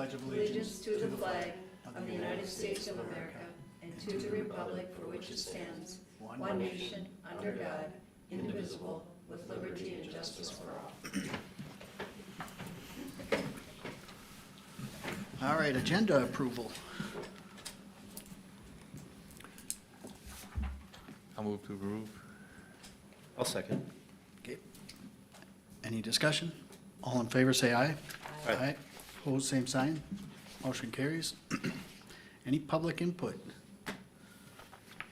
pledge of allegiance to the flag of the United States of America and to the republic for which it stands, one nation, under God, indivisible, with liberty and justice for all. All right, agenda approval. I'll move to approve. I'll second. Okay. Any discussion? All in favor, say aye. Aye. Opposed, same sign. Motion carries. Any public input?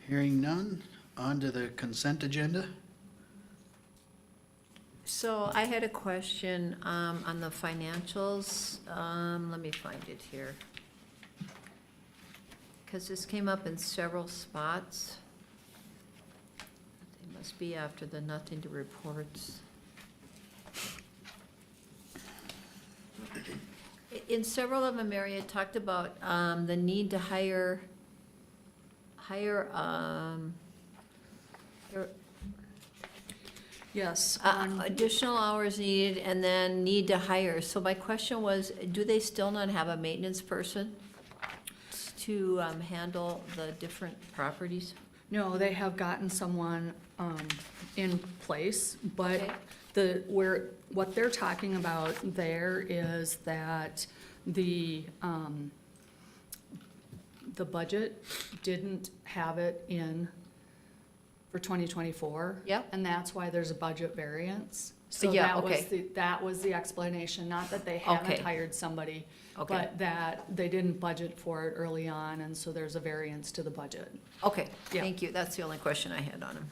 Hearing none, on to the consent agenda. So I had a question on the financials. Let me find it here. Because this came up in several spots. It must be after the nothing to reports. In several of them, Mary had talked about the need to hire Yes. additional hours needed and then need to hire. So my question was, do they still not have a maintenance person to handle the different properties? No, they have gotten someone in place, but Okay. what they're talking about there is that the budget didn't have it in for 2024. Yep. And that's why there's a budget variance. So Yeah, that was okay. that was the explanation, not that they haven't Okay. hired somebody, Okay, but that they didn't budget for it early on, and so there's a variance to the budget. okay, Yeah. thank you. That's the only question I had on them.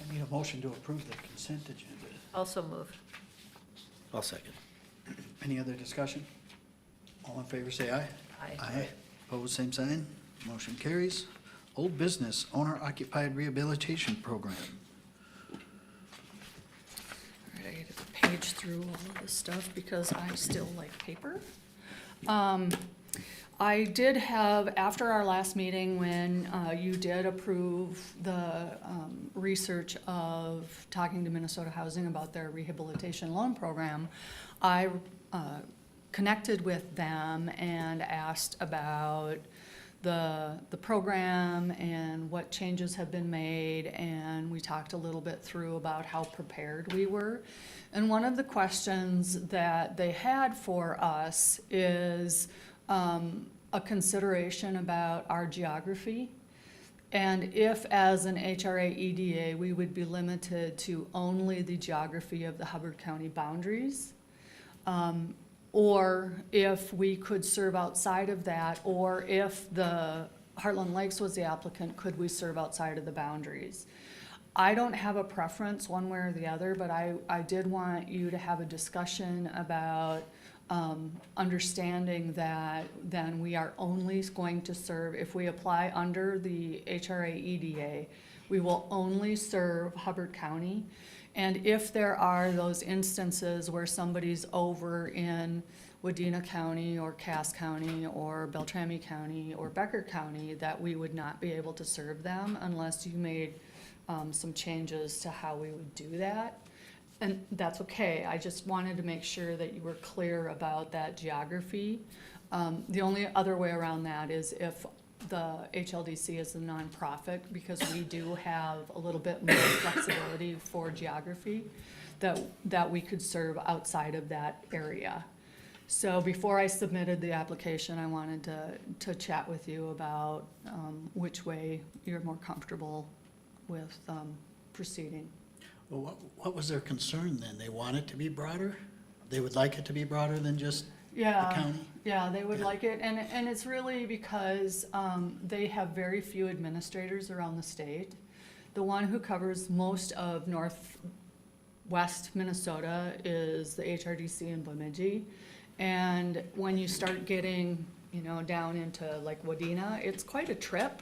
I need a motion to approve the consent agenda. Also moved. I'll second. Any other discussion? All in favor, say aye. Aye. Opposed, same sign. Motion carries. Old business, owner-occupied rehabilitation program. All right, I gotta page through all of this stuff because I still like paper. I did have, after our last meeting, when you did approve the research of talking to Minnesota Housing about their rehabilitation loan program, I connected with them and asked about the program and what changes have been made, and we talked a little bit through about how prepared we were. And one of the questions that they had for us is a consideration about our geography. And if, as an HRA EDA, we would be limited to only the geography of the Hubbard County boundaries, or if we could serve outside of that, or if the Heartland Lakes was the applicant, could we serve outside of the boundaries? I don't have a preference one way or the other, but I did want you to have a discussion about understanding that then we are only going to serve, if we apply under the HRA EDA, we will only serve Hubbard County. And if there are those instances where somebody's over in Wadena County or Cass County or Beltrami County or Becker County, that we would not be able to serve them unless you made some changes to how we would do that. And that's okay, I just wanted to make sure that you were clear about that geography. The only other way around that is if the HLDC is a nonprofit, because we do have a little bit more flexibility for geography, that we could serve outside of that area. So before I submitted the application, I wanted to chat with you about which way you're more comfortable with proceeding. Well, what was their concern then? They want it to be broader? They would like it to be broader than just the county? Yeah, they would Yeah. like it, and it's really because they have very few administrators around the state. The one who covers most of northwest Minnesota is the HRDC in Bemidji. And when you start getting, down into like Wadena, it's quite a trip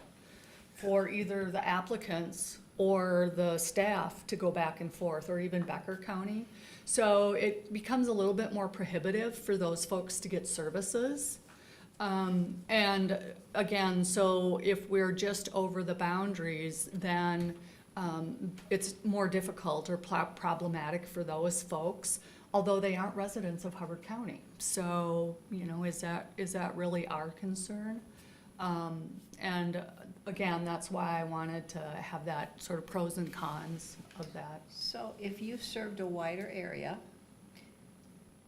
for either the applicants or the staff to go back and forth, or even Becker County. So it becomes a little bit more prohibitive for those folks to get services. And again, so if we're just over the boundaries, then it's more difficult or problematic for those folks. although they aren't residents of Hubbard County. So, you know, is that really our concern? And again, that's why I wanted to have that sort of pros and cons of that. So if you served a wider area,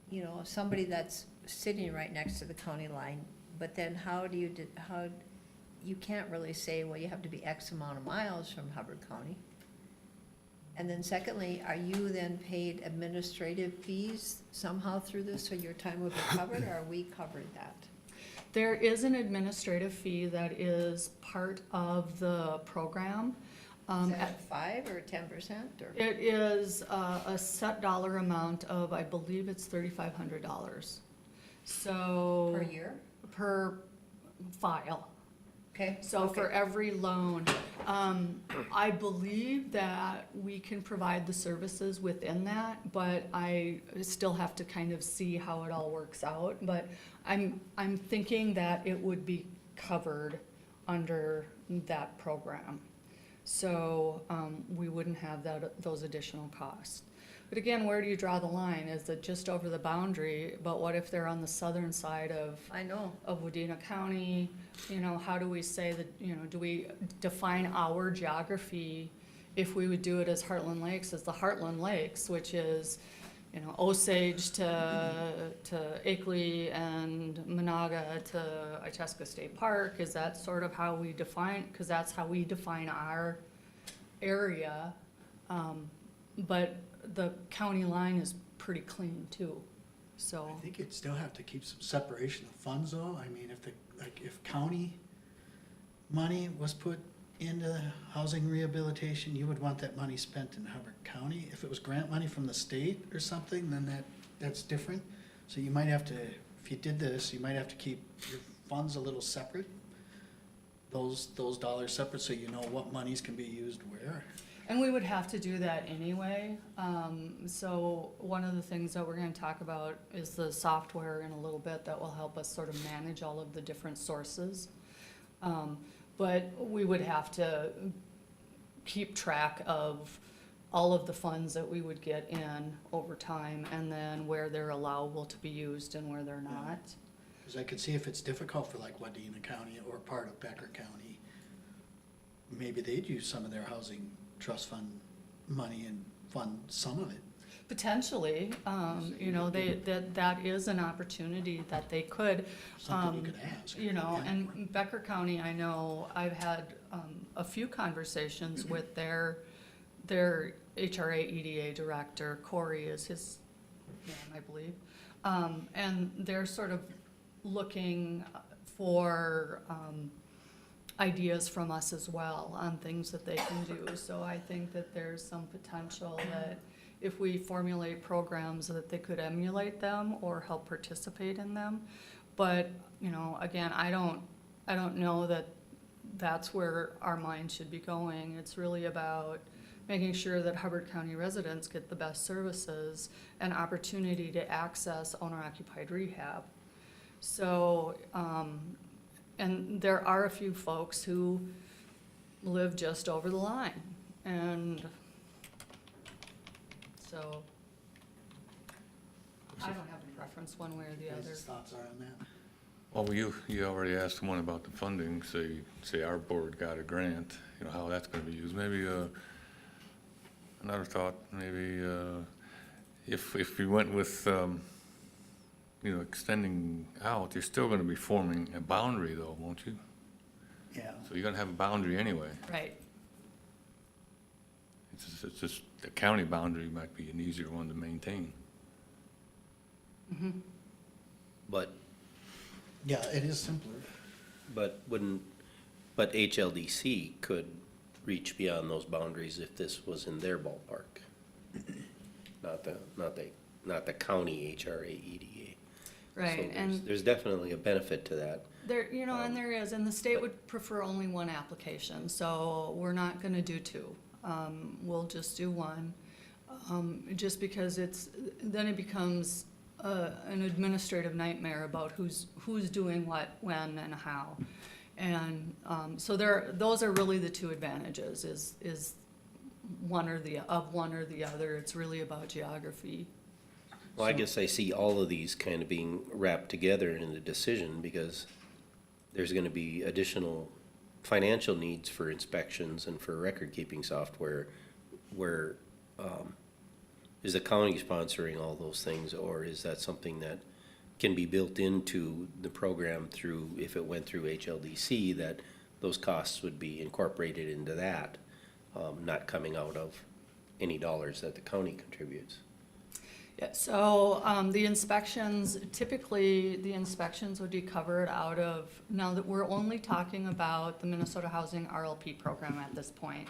you know, somebody that's sitting right next to the county line, but then how, you can't really say, well, you have to be X amount of miles from Hubbard County. And then secondly, are you then paid administrative fees somehow through this, so your time would be covered, or are we covered that? There is an administrative fee that is part of the program. Is that 5 or 10%, or? It is a set dollar amount of, I believe it's $3,500. So. Per year? Per file. Okay. So okay. for every loan, I believe that we can provide the services within that, but I still have to kind of see how it all works out. But I'm thinking that it would be covered under that program. So we wouldn't have those additional costs. But again, where do you draw the line? Is it just over the boundary? But what if they're on the southern side of I know. of Wadena County? You know, how do we say that, you know, do we define our geography if we would do it as Heartland Lakes, as the Heartland Lakes, which is, you know, Osage to Akeley and Monaga to Itasca State Park? Is that sort of how we define, because that's how we define our area. But the county line is pretty clean too, so. I think you'd still have to keep some separation of funds though. I mean, if county money was put into housing rehabilitation, you would want that money spent in Hubbard County. If it was grant money from the state or something, then that's different. So you might have to, if you did this, you might have to keep your funds a little separate. Those dollars separate, so you know what monies can be used where. And we would have to do that anyway. So one of the things that we're gonna talk about is the software in a little bit that will help us sort of manage all of the different sources. But we would have to keep track of all of the funds that we would get in over time, and then where they're allowable to be used and where they're not. Because I could see if it's difficult for like Wadena County or part of Becker County, maybe they'd use some of their housing trust fund money and fund some of it. Potentially, you know, that is an opportunity that they could. Something you could ask. You know, Yeah. and Becker County, I know, I've had a few conversations with their HRA EDA director. Corey is his name, I believe. And they're sort of looking for ideas from us as well on things that they can do. So I think that there's some potential that if we formulate programs that they could emulate them or help participate in them. But, you know, again, I don't know that that's where our mind should be going. It's really about making sure that Hubbard County residents get the best services and opportunity to access owner-occupied rehab. So, and there are a few folks who live just over the line, and so I don't have a preference one way or the What other. your thoughts are on that? Well, you already asked one about the funding, say our board got a grant, you know, how that's gonna be used. Maybe, another thought, maybe, if we went with, you know, extending out, you're still gonna be forming a boundary though, won't you? Yeah. So you're gonna have a boundary anyway. Right, It's just, the county boundary might be an easier one to maintain. But Yeah, it is simpler. But HLDC could reach beyond those boundaries if this was in their ballpark. Not the county HRA EDA. right, So and there's definitely a benefit to that. there, you know, and there is, and the state would prefer only one application, so we're not gonna do two. We'll just do one, just because then it becomes an administrative nightmare about who's doing what, when, and how. And so those are really the two advantages, is one or the other. It's really about geography. Well, I guess I see all of these kind of being wrapped together in a decision because there's gonna be additional financial needs for inspections and for record-keeping software where, is the county sponsoring all those things, or is that something that can be built into the program through, if it went through HLDC, that those costs would be incorporated into that, not coming out of any dollars that the county contributes? Yeah, so, the inspections, typically, the inspections would be covered out of, now that we're only talking about the Minnesota Housing RLP program at this point.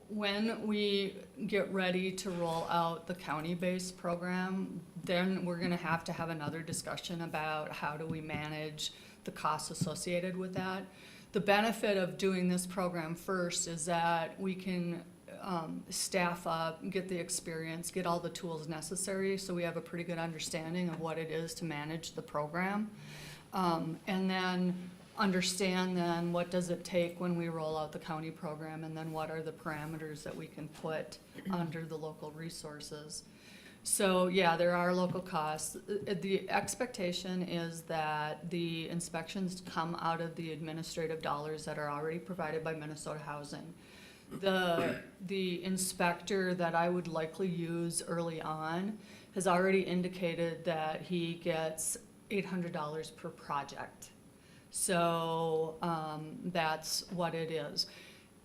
When we get ready to roll out the county-based program, then we're gonna have to have another discussion about how do we manage the costs associated with that. The benefit of doing this program first is that we can staff up, get the experience, get all the tools necessary, so we have a pretty good understanding of what it is to manage the program. And then understand then what does it take when we roll out the county program, and then what are the parameters that we can put under the local resources. So, yeah, there are local costs. The expectation is that the inspections come out of the administrative dollars that are already provided by Minnesota Housing. The inspector that I would likely use early on has already indicated that he gets $800 per project. So, that's what it is.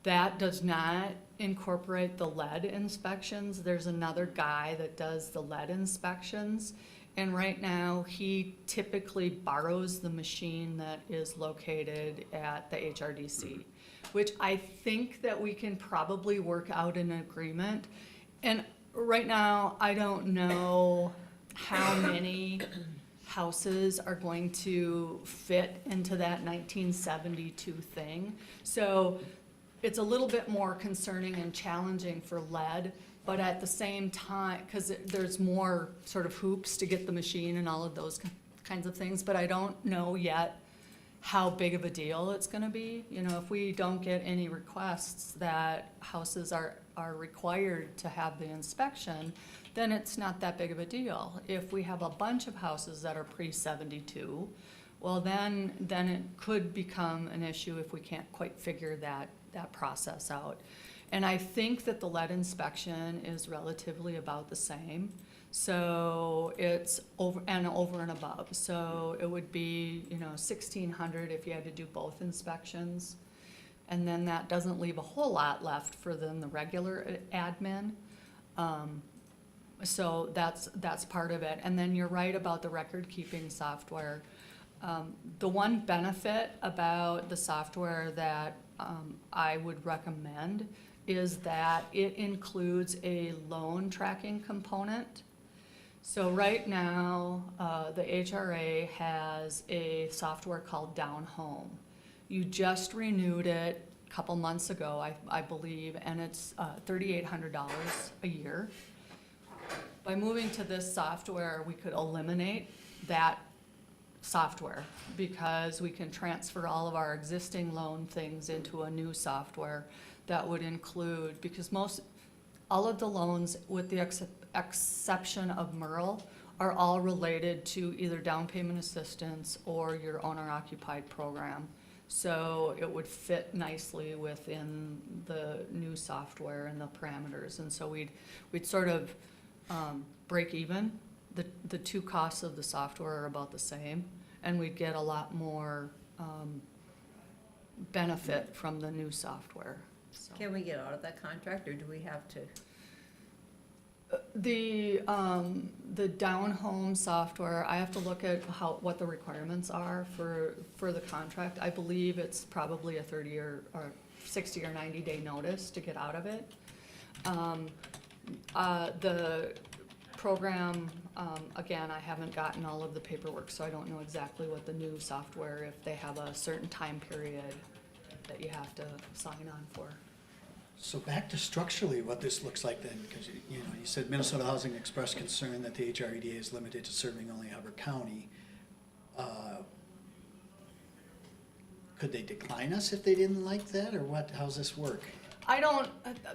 That does not incorporate the lead inspections. There's another guy that does the lead inspections. And right now, he typically borrows the machine that is located at the HRDC, which I think that we can probably work out an agreement. And right now, I don't know how many houses are going to fit into that 1972 thing. So it's a little bit more concerning and challenging for lead, but at the same time, because there's more sort of hoops to get the machine and all of those kinds of things, but I don't know yet how big of a deal it's gonna be. You know, if we don't get any requests that houses are required to have the inspection, then it's not that big of a deal. If we have a bunch of houses that are pre-72, well, then it could become an issue if we can't quite figure that process out. And I think that the lead inspection is relatively about the same. So it's over and above. So it would be, you know, 1,600 if you had to do both inspections. And then that doesn't leave a whole lot left for then the regular admin. So that's part of it. And then you're right about the record-keeping software. The one benefit about the software that I would recommend is that it includes a loan tracking component. So right now, the HRA has a software called Down Home. You just renewed it a couple months ago, I believe, and it's $3,800 a year. By moving to this software, we could eliminate that software because we can transfer all of our existing loan things into a new software that would include, because all of the loans, with the exception of Merle, are all related to either down payment assistance or your owner-occupied program. So it would fit nicely within the new software and the parameters. And so we'd sort of break even. The two costs of the software are about the same, and we'd get a lot more benefit from the new software. So. Can we get out of that contract, or do we have to? The down home software, I have to look at what the requirements are for the contract. I believe it's probably a 30 or 60 or 90 day notice to get out of it. The program, again, I haven't gotten all of the paperwork, so I don't know exactly what the new software, if they have a certain time period that you have to sign on for. So back to structurally what this looks like then, because you said Minnesota Housing expressed concern that the HREDA is limited to serving only Hubbard County. Could they decline us if they didn't like that, or what? How's this work?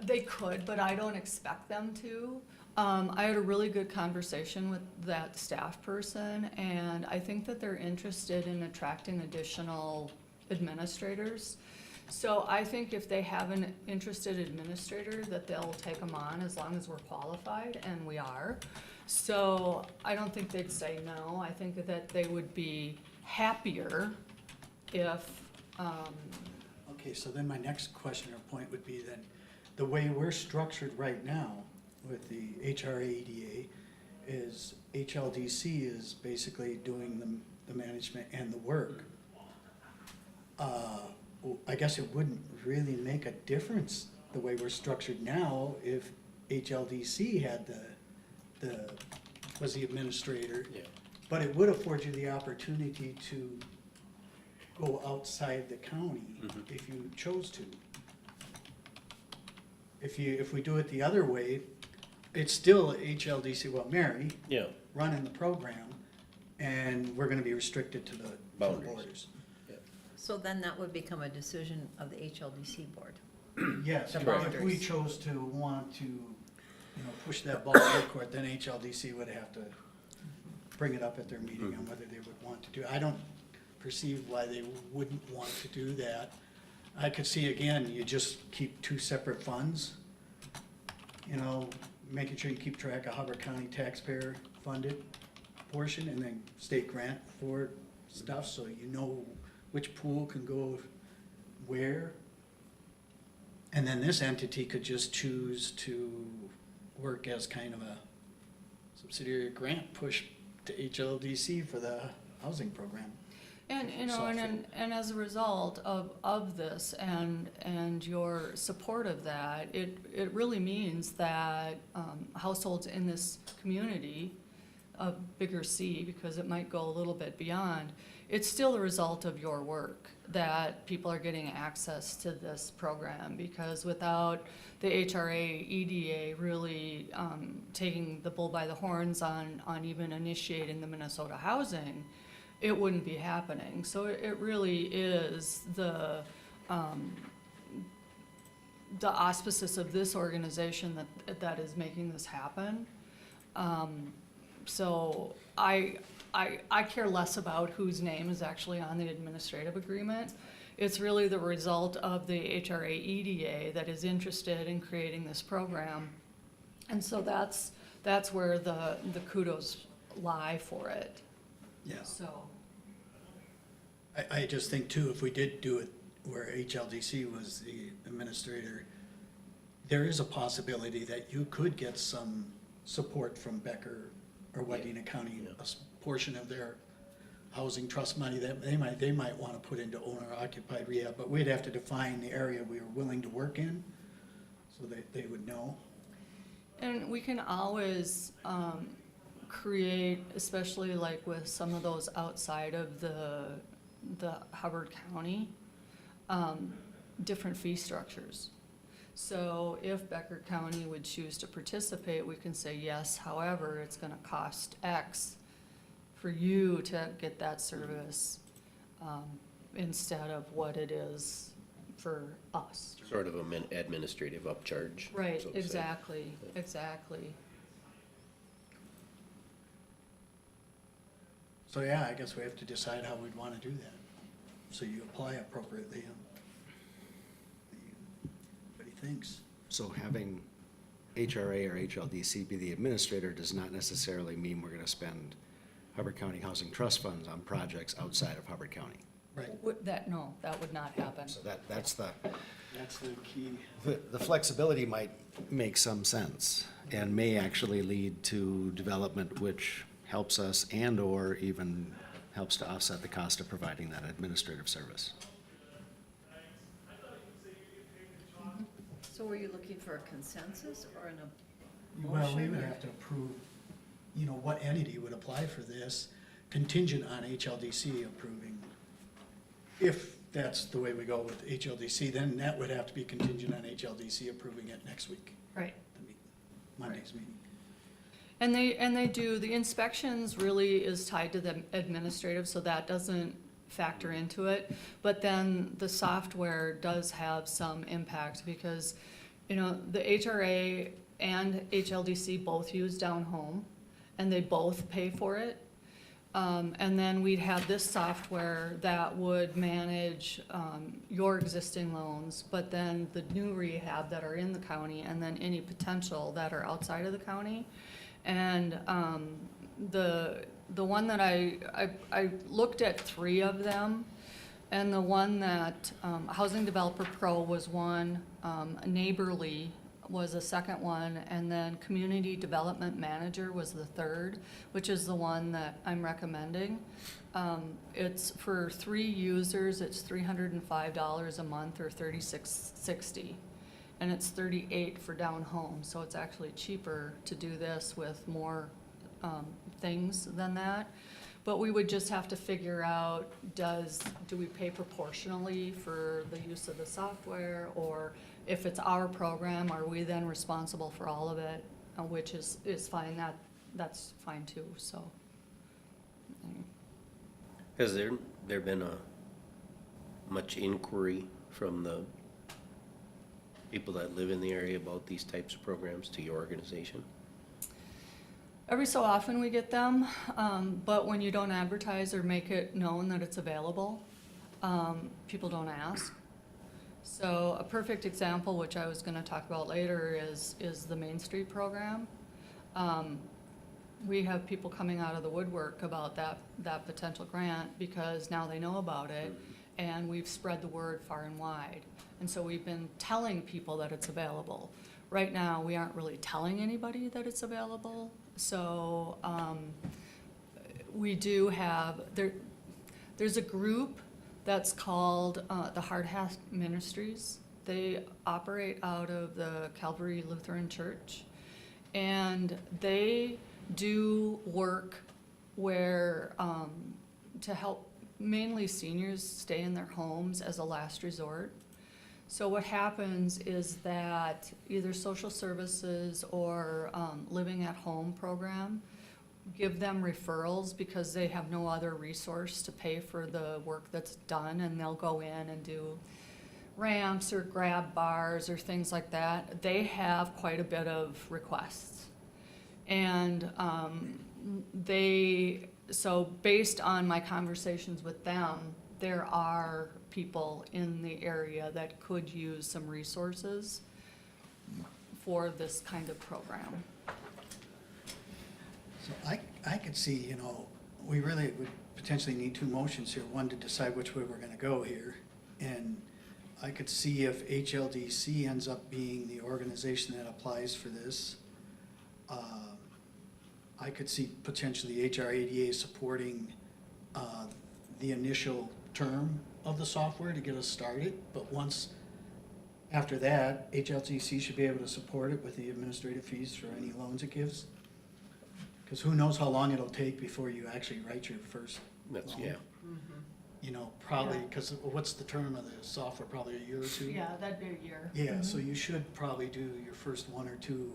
They could, but I don't expect them to. I had a really good conversation with that staff person, and I think that they're interested in attracting additional administrators. So I think if they have an interested administrator, that they'll take them on as long as we're qualified, and we are. So I don't think they'd say no. I think that they would be happier if, Okay, so then my next question or point would be then, the way we're structured right now with the HRA EDA is HLDC is basically doing the management and the work. I guess it wouldn't really make a difference the way we're structured now if HLDC had was the administrator. Yeah. But it would afford you the opportunity to go outside the county if you chose to. If we do it the other way, it's still HLDC, well, Mary, Yeah, running the program, and we're gonna be restricted to the Boundaries. borders. So then that would become a decision of the HLDC board. Yes, The if we boundaries. chose to want to, push that ball to their court, then HLDC would have to bring it up at their meeting on whether they would want to do. I don't perceive why they wouldn't want to do that. I could see, again, you just keep two separate funds, making sure you keep track of Hubbard County taxpayer funded portion and then state grant for stuff, so you know which pool can go where. And then this entity could just choose to work as kind of a subsidiary grant push to HLDC for the housing program. and, and as a result of this and your support of that, it really means that households in this community, a bigger C, because it might go a little bit beyond, it's still a result of your work that people are getting access to this program, because without the HRA EDA really taking the bull by the horns on even initiating the Minnesota housing, it wouldn't be happening. So it really is the auspices of this organization that is making this happen. So I care less about whose name is actually on the administrative agreement. It's really the result of the HRA EDA that is interested in creating this program. And so that's where the kudos lie for it, Yeah. so. I just think too, if we did do it where HLDC was the administrator, there is a possibility that you could get some support from Becker or Wadena County, a portion of their housing trust money that they might want to put into owner occupied rehab, but we'd have to define the area we were willing to work in, so they would know. And we can always create, especially like with some of those outside of the Hubbard County, different fee structures. So if Becker County would choose to participate, we can say yes, however, it's gonna cost X for you to get that service, instead of what it is for us. sort of an administrative upcharge. Right, so to say. exactly. So yeah, I guess we have to decide how we'd want to do that, so you apply appropriately and what he thinks. So having HRA or HLDC be the administrator does not necessarily mean we're gonna spend Hubbard County Housing Trust funds on projects outside of Hubbard County. Right, No, that would not happen. So that's the key. the flexibility might make some sense and may actually lead to development which helps us and/or even helps to offset the cost of providing that administrative service. So were you looking for a consensus or a Well, we motion? would have to approve, what entity would apply for this, contingent on HLDC approving. If that's the way we go with HLDC, then that would have to be contingent on HLDC approving it next week, Right. Monday's meeting. And they do, the inspections really is tied to the administrative, so that doesn't factor into it. But then the software does have some impact because, the HRA and HLDC both use Down Home, and they both pay for it. And then we'd have this software that would manage, your existing loans, but then the new rehab that are in the county, and then any potential that are outside of the county. And, the one that I looked at 3 of them, and the one that, Housing Developer Pro was one, Neighborly was the second one, and then Community Development Manager was the third, which is the one that I'm recommending. It's for 3 users, it's $305 a month or $36.60. And it's $38 for Down Home, so it's actually cheaper to do this with more things than that. But we would just have to figure out, do we pay proportionally for the use of the software? Or if it's our program, are we then responsible for all of it? Which is fine, that's fine too, so. Has there been much inquiry from the people that live in the area about these types of programs to your organization? Every so often we get them, but when you don't advertise or make it known that it's available, people don't ask. So a perfect example, which I was gonna talk about later, is the Main Street program. We have people coming out of the woodwork about that potential grant because now they know about it, and we've spread the word far and wide. And so we've been telling people that it's available. Right now, we aren't really telling anybody that it's available. So we do have, there's a group that's called the Hard Hat Ministries. They operate out of the Calvary Lutheran Church. And they do work where, to help mainly seniors stay in their homes as a last resort. So what happens is that either social services or living at home program give them referrals because they have no other resource to pay for the work that's done, and they'll go in and do ramps or grab bars or things like that. They have quite a bit of requests. And so based on my conversations with them, there are people in the area that could use some resources for this kind of program. So I could see, we really would potentially need 2 motions here, one to decide which way we're gonna go here. And I could see if HLDC ends up being the organization that applies for this. I could see potentially HRA supporting the initial term of the software to get us started, but after that, HLDC should be able to support it with the administrative fees for any loans it gives. Because who knows how long it'll take before you actually write your first That's, loan. yeah. Probably, Yeah. because what's the term of the software, probably a year or 2? Yeah, that'd be a year. Yeah, so you should probably do your first 1 or 2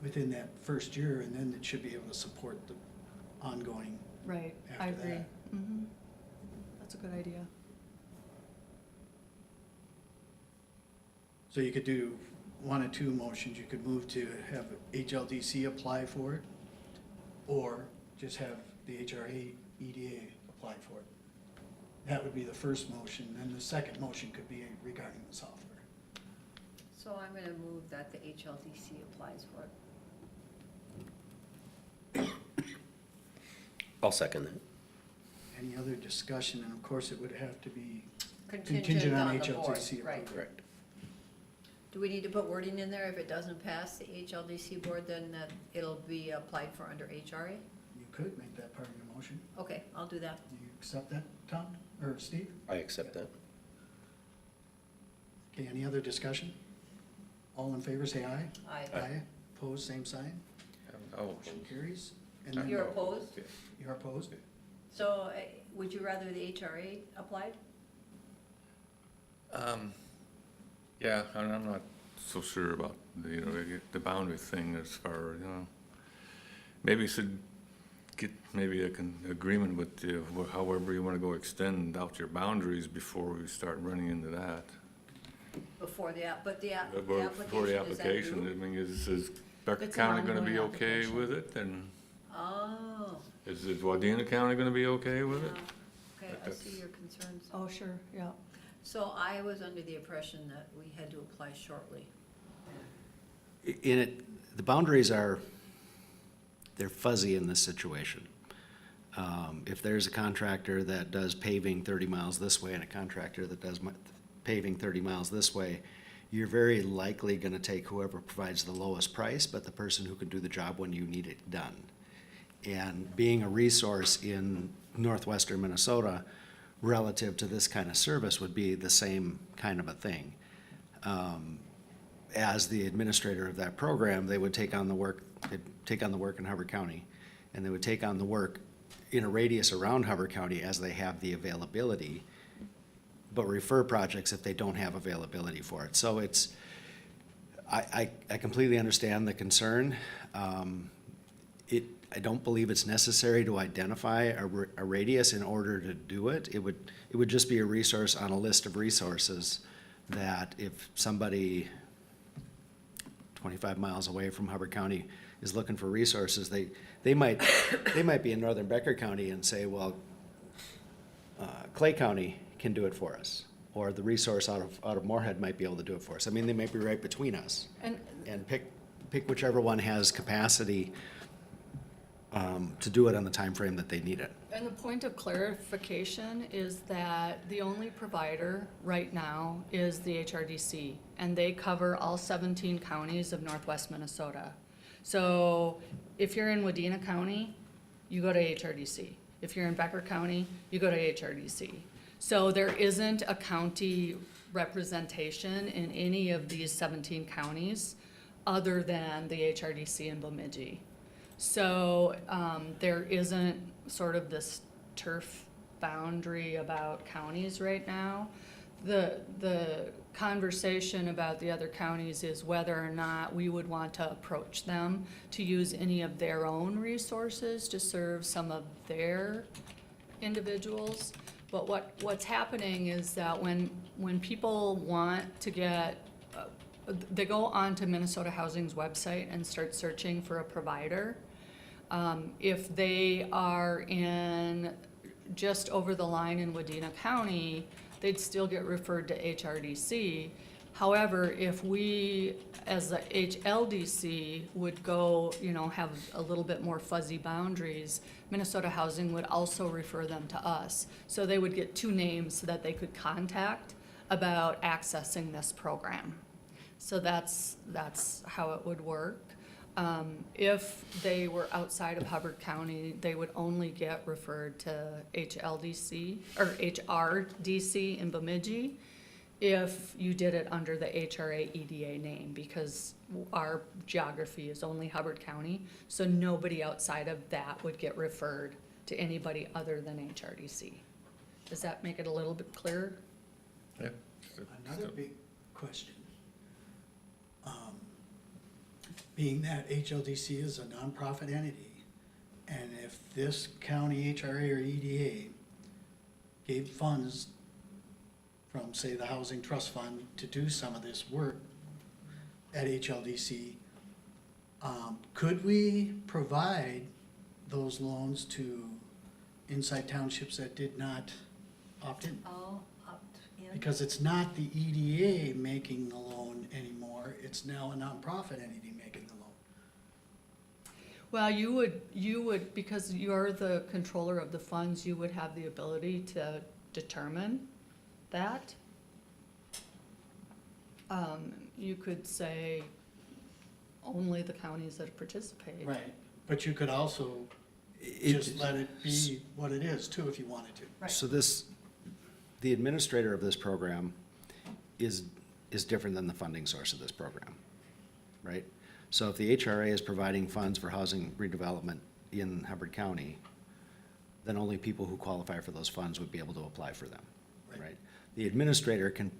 within that first year, and then it should be able to support the ongoing. Right, I After agree. that. Mhm. That's a good idea. So you could do 1 or 2 motions. You could move to have HLDC apply for it, or just have the HRA EDA apply for it. That would be the first motion, and the second motion could be regarding the software. So I'm gonna move that the HLDC applies for it. I'll second that. Any other discussion, and of course, it would have to be Contingent contingent on on the board, HLDC right. approval. Correct. Do we need to put wording in there if it doesn't pass the HLDC board, then that it'll be applied for under HRA? You could make that part of your motion. Okay, I'll do that. Do you accept that, Tom, or Steve? I accept that. Okay, any other discussion? All in favor, say aye. Aye. Opposed, same sign. Oh, Motion carries. And then You're opposed? you're opposed? So would you rather the HRA applied? Yeah, and I'm not so sure about the boundary thing as far, maybe you should get maybe an agreement with however you want to go extend out your boundaries before we start running into that. Before the, but the Before the application, is that application, I due? mean, Becker It's an County gonna be ongoing okay application. with it, and Oh, is Wadena County gonna be okay with it? okay, I That's- see your concerns. Oh, sure, yeah. So I was under the impression that we had to apply shortly. In it, the boundaries are, they're fuzzy in this situation. If there's a contractor that does paving 30 miles this way and a contractor that does paving 30 miles this way, you're very likely gonna take whoever provides the lowest price, but the person who can do the job when you need it done. And being a resource in northwestern Minnesota relative to this kind of service would be the same kind of a thing. As the administrator of that program, they would take on the work, they'd take on the work in Hubbard County, and they would take on the work in a radius around Hubbard County as they have the availability, but refer projects if they don't have availability for it. So it's, I completely understand the concern. I don't believe it's necessary to identify a radius in order to do it. It would just be a resource on a list of resources that if somebody 25 miles away from Hubbard County is looking for resources, they might be in northern Becker County and say, well, Clay County can do it for us, or the resource out of Moorhead might be able to do it for us. I mean, they might be right between us, and pick whichever one has capacity to do it on the time frame that they need it. And the point of clarification is that the only provider right now is the HRDC, and they cover all 17 counties of northwest Minnesota. So if you're in Wadena County, you go to HRDC. If you're in Becker County, you go to HRDC. So there isn't a county representation in any of these 17 counties other than the HRDC in Bemidji. So there isn't sort of this turf boundary about counties right now. The conversation about the other counties is whether or not we would want to approach them to use any of their own resources to serve some of their individuals. But what's happening is that when people want to get, they go onto Minnesota Housing's website and start searching for a provider. If they are in just over the line in Wadena County, they'd still get referred to HRDC. However, if we, as the HLDC, would go, have a little bit more fuzzy boundaries, Minnesota Housing would also refer them to us. So they would get two names that they could contact about accessing this program. So that's how it would work. If they were outside of Hubbard County, they would only get referred to HLDC or HRDC in Bemidji if you did it under the HRA EDA name, because our geography is only Hubbard County, so nobody outside of that would get referred to anybody other than HRDC. Does that make it a little bit clearer? Yeah. Another big question. Being that HLDC is a nonprofit entity, and if this county HRA or EDA gave funds from, say, the Housing Trust Fund to do some of this work at HLDC, could we provide those loans to inside townships that did not opt in? Oh, opt in? Because it's not the EDA making the loan anymore, it's now a nonprofit entity making the loan. Well, you would, because you're the controller of the funds, you would have the ability to determine that. You could say only the counties that participate. Right, but you could also just let it be what it is too, if you wanted to. Right. So the administrator of this program is different than the funding source of this program, right? So if the HRA is providing funds for housing redevelopment in Hubbard County, then only people who qualify for those funds would be able to apply for them, Right. right? The administrator can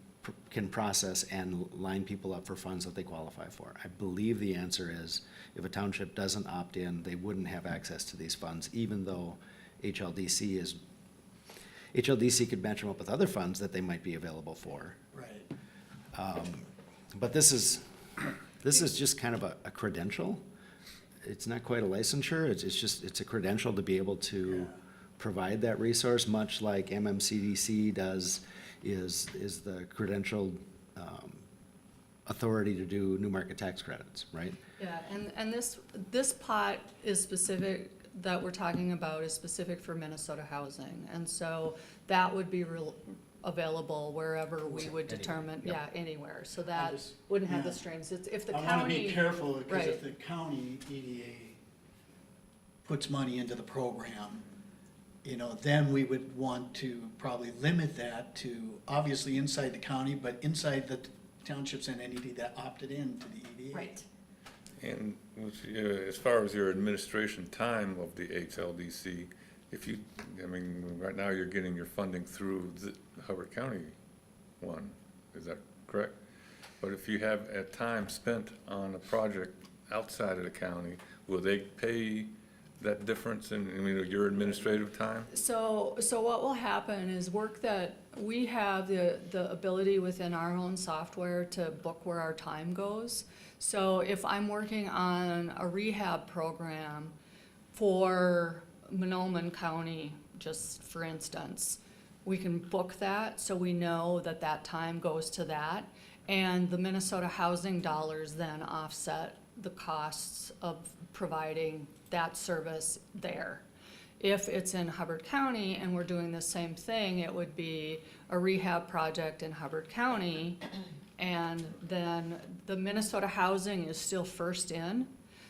process and line people up for funds that they qualify for. I believe the answer is, if a township doesn't opt in, they wouldn't have access to these funds, even though HLDC could match them up with other funds that they might be available for. Right. But this is, This is just kind of a credential. It's not quite a licensure, it's a credential to be able to provide that resource, much like MMCDC does, is the credentialed authority to do new market tax credits, right? Yeah, and this pot is specific, that we're talking about is specific for Minnesota housing. And so that would be available wherever we would determine, yeah, anywhere. So that just- wouldn't have the yeah. strings. It's if the I wanna be county, careful, because right. if the county EDA puts money into the program, you know, then we would want to probably limit that to, obviously inside the county, but inside the townships and entity that opted in to the EDA. right, And as far as your administration time of the HLDC, if you, I mean, right now you're getting your funding through the Hubbard County one, is that correct? But if you have a time spent on a project outside of the county, will they pay that difference in, your administrative time? So what will happen is work that, we have the ability within our own software to book where our time goes. So if I'm working on a rehab program for Monoman County, just for instance, we can book that, so we know that that time goes to that. And the Minnesota housing dollars then offset the costs of providing that service there. If it's in Hubbard County and we're doing the same thing, it would be a rehab project in Hubbard County, and then the Minnesota housing is still first in.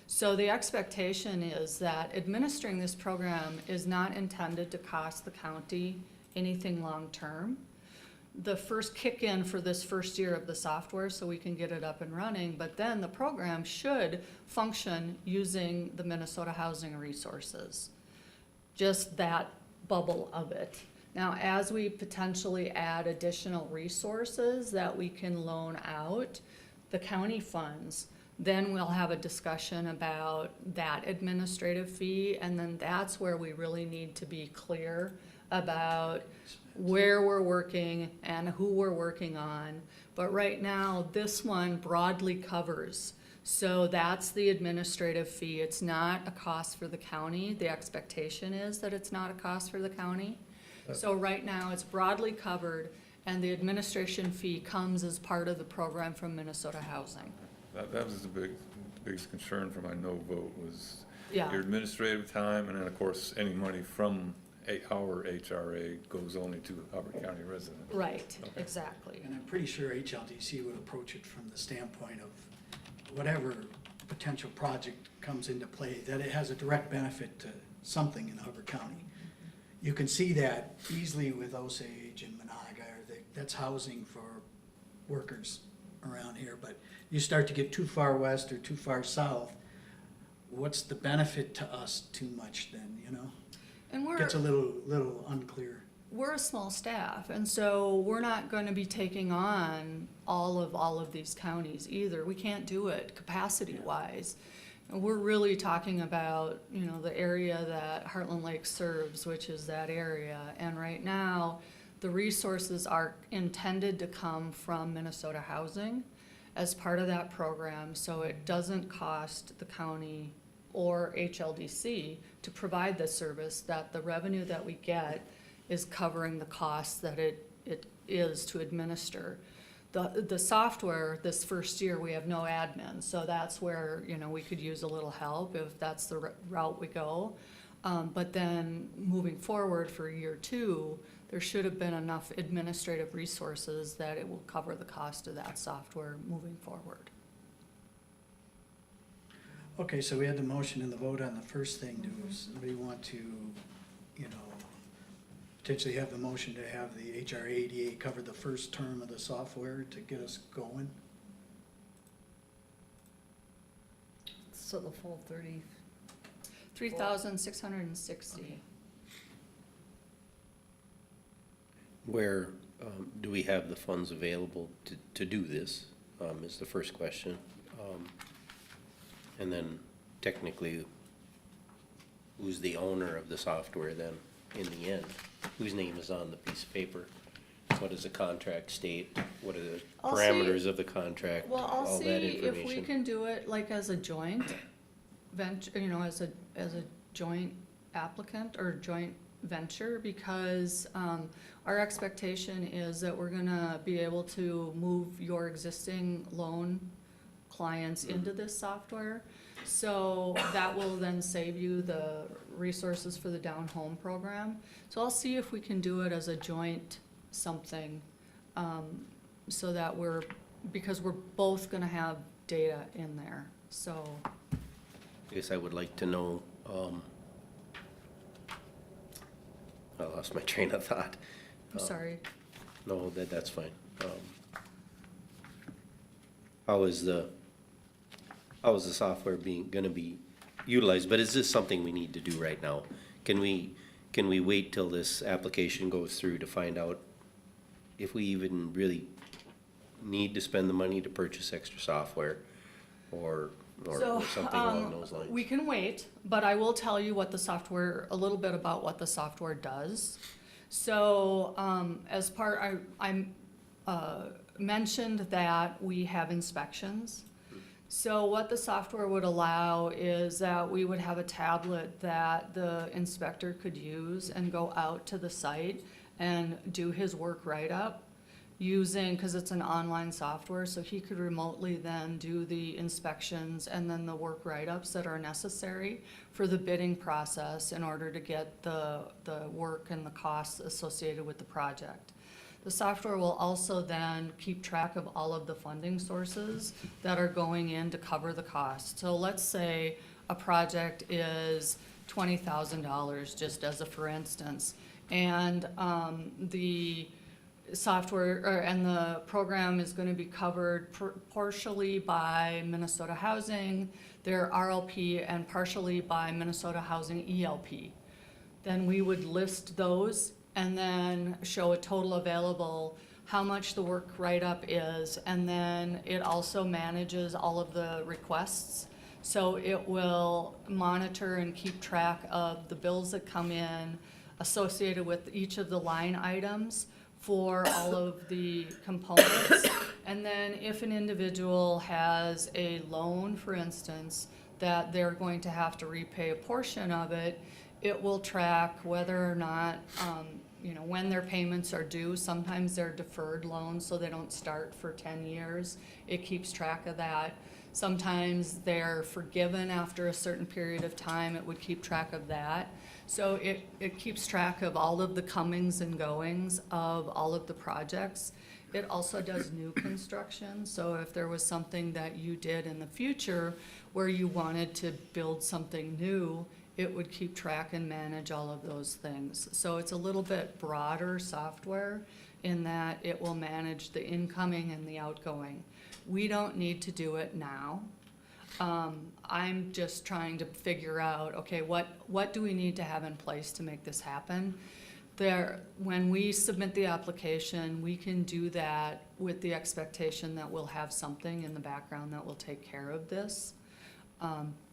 So the expectation is that administering this program is not intended to cost the county anything long-term. The first kick-in for this first year of the software, so we can get it up and running, but then the program should function using the Minnesota housing resources. Just that bubble of it. Now, as we potentially add additional resources that we can loan out, the county funds, then we'll have a discussion about that administrative fee, and then that's where we really need to be clear about where we're working and who we're working on. But right now, this one broadly covers. So that's the administrative fee. It's not a cost for the county. The expectation is that it's not a cost for the county. So right now, it's broadly covered, and the administration fee comes as part of the program from Minnesota Housing. That was the biggest concern for my no vote was Yeah. your administrative time, and then, of course, any money from our HRA goes only to Hubbard County residents. Right, Okay. exactly. And I'm pretty sure HLDC would approach it from the standpoint of whatever potential project comes into play, that it has a direct benefit to something in Hubbard County. You can see that easily with Osage and Monaga, that's housing for workers around here, but you start to get too far west or too far south, what's the benefit to us too much then, you know? And Gets a little unclear. we're a small staff, and so we're not gonna be taking on all of these counties either. We can't do it capacity-wise. And we're really talking about, the area that Heartland Lake serves, which is that area. And right now, the resources are intended to come from Minnesota Housing as part of that program, so it doesn't cost the county or HLDC to provide the service, that the revenue that we get is covering the costs that it is to administer. The software, this first year, we have no admin, so that's where, we could use a little help if that's the route we go. But then moving forward for year 2, there should have been enough administrative resources that it will cover the cost of that software moving forward. Okay, so we had the motion and the vote on the first thing. Do somebody want to, potentially have the motion to have the HRA ADA cover the first term of the software to get us going? So the full 30, 3,660. Okay. Where do we have the funds available to do this, is the first question. And then technically, who's the owner of the software then in the end? Whose name is on the piece of paper? what does the contract state? What are the I'll see- parameters of the contract? Well, I'll all see that if we information. can do it like as a joint venture, you know, as a joint applicant or joint venture, because, our expectation is that we're gonna be able to move your existing loan clients into this software. So that will then save you the resources for the down home program. So I'll see if we can do it as a joint something, so that because we're both gonna have data in there, so. I guess I would like to know, I lost my train of thought. I'm sorry. No, that's fine. How is the software gonna be utilized? But is this something we need to do right now? Can we wait till this application goes through to find out if we even really need to spend the money to purchase extra software or So, something along those lines? we can wait, but I will tell you what the software, a little bit about what the software does. So, as part, I mentioned that we have inspections. So what the software would allow is that we would have a tablet that the inspector could use and go out to the site and do his work write-up using, because it's an online software, so he could remotely then do the inspections and then the work write-ups that are necessary for the bidding process in order to get the work and the costs associated with the project. The software will also then keep track of all of the funding sources that are going in to cover the cost. So let's say a project is $20,000, just as a for instance, and the software, and the program is gonna be covered partially by Minnesota Housing, their RLP, and partially by Minnesota Housing ELP. Then we would list those and then show a total available, how much the work write-up is, and then it also manages all of the requests. So it will monitor and keep track of the bills that come in associated with each of the line items for all of the components. And then if an individual has a loan, for instance, that they're going to have to repay a portion of it, it will track whether or not, when their payments are due. Sometimes they're deferred loans, so they don't start for 10 years. It keeps track of that. Sometimes they're forgiven after a certain period of time. It would keep track of that. So it keeps track of all of the comings and goings of all of the projects. It also does new construction, so if there was something that you did in the future where you wanted to build something new, it would keep track and manage all of those things. So it's a little bit broader software in that it will manage the incoming and the outgoing. We don't need to do it now. I'm just trying to figure out, okay, what do we need to have in place to make this happen? When we submit the application, we can do that with the expectation that we'll have something in the background that will take care of this.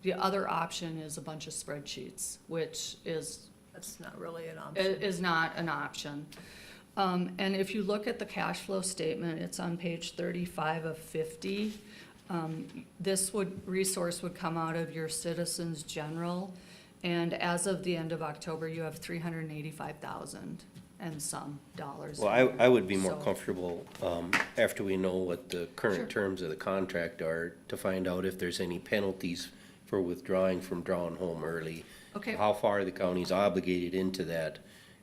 The other option is a bunch of spreadsheets, which That's not really an option. is not an option. And if you look at the cash flow statement, it's on page 35 of 50. This resource would come out of your Citizens General, and as of the end of October, you have $385,000 and some dollars. Well, I would be more So- comfortable, after we know what the Sure. current terms of the contract are, to find out if there's any penalties for withdrawing from drawing home early. Okay. How far the county's obligated into that,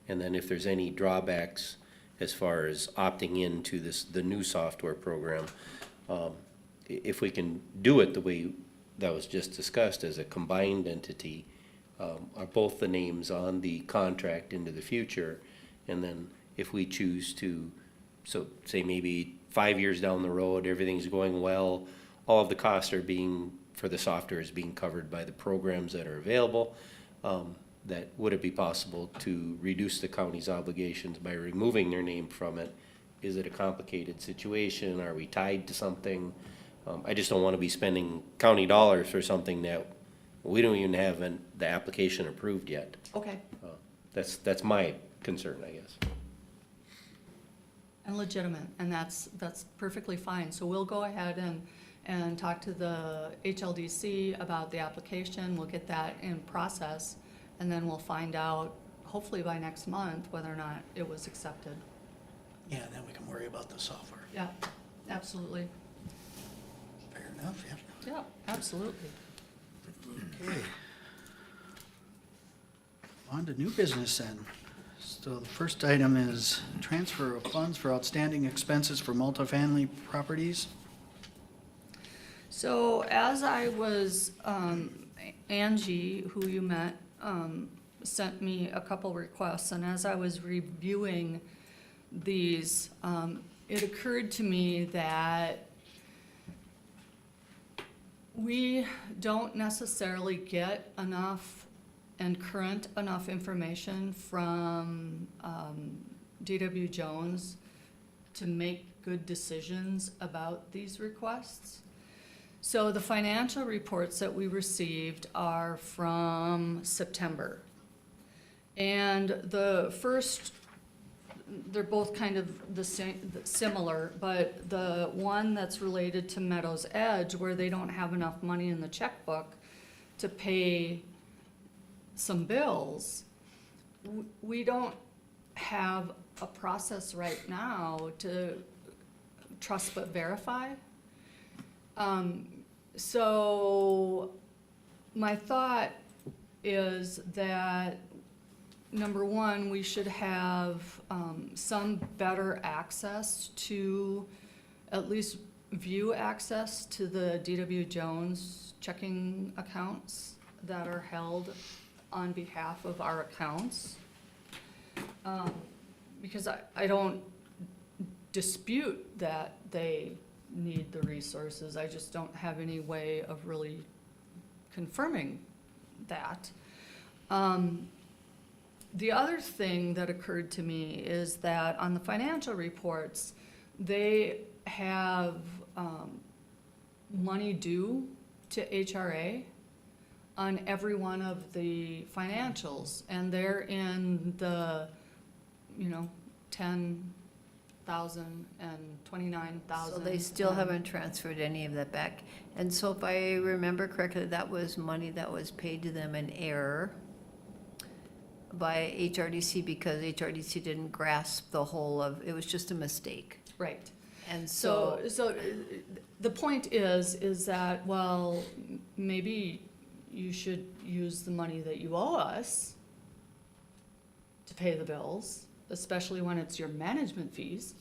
and then if there's any drawbacks as far as opting into the new software program. If we can do it the way that was just discussed as a combined entity, are both the names on the contract into the future? And then if we choose to, so say maybe 5 years down the road, everything's going well, all of the costs for the software is being covered by the programs that are available, would it be possible to reduce the county's obligations by removing their name from it? Is it a complicated situation? Are we tied to something? I just don't want to be spending county dollars for something that we don't even have the application approved yet. Okay, That's my concern, I guess. and legitimate, and that's perfectly fine. So we'll go ahead and talk to the HLDC about the application, we'll get that in process, and then we'll find out, hopefully by next month, whether or not it was accepted. Yeah, then we can worry about the software. Yeah, absolutely. Fair enough, yeah. Yeah, absolutely. Okay. On to new business then. So the first item is transfer of funds for outstanding expenses for multifamily properties. So as I was, Angie, who you met, sent me a couple requests, and as I was reviewing these, it occurred to me that we don't necessarily get enough and current enough information from D.W. Jones to make good decisions about these requests. So the financial reports that we received are from September. And the first, they're both kind of the same, similar, but the one that's related to Meadows Edge, where they don't have enough money in the checkbook to pay some bills, we don't have a process right now to trust but verify. So my thought is that, number one, we should have some better access to, at least view access to the D.W. Jones checking accounts that are held on behalf of our accounts. Because I don't dispute that they need the resources, I just don't have any way of really confirming that. The other thing that occurred to me is that on the financial reports, they have money due to HRA on every one of the financials, and they're in the, 10,000 and 29,000. So they still haven't transferred any of that back. And so if I remember correctly, that was money that was paid to them in error by HRDC because HRDC didn't grasp the whole of, it was just a mistake. Right. And So the point is that, well, maybe you should use the money that you owe us to pay the bills, especially when it's your management fees.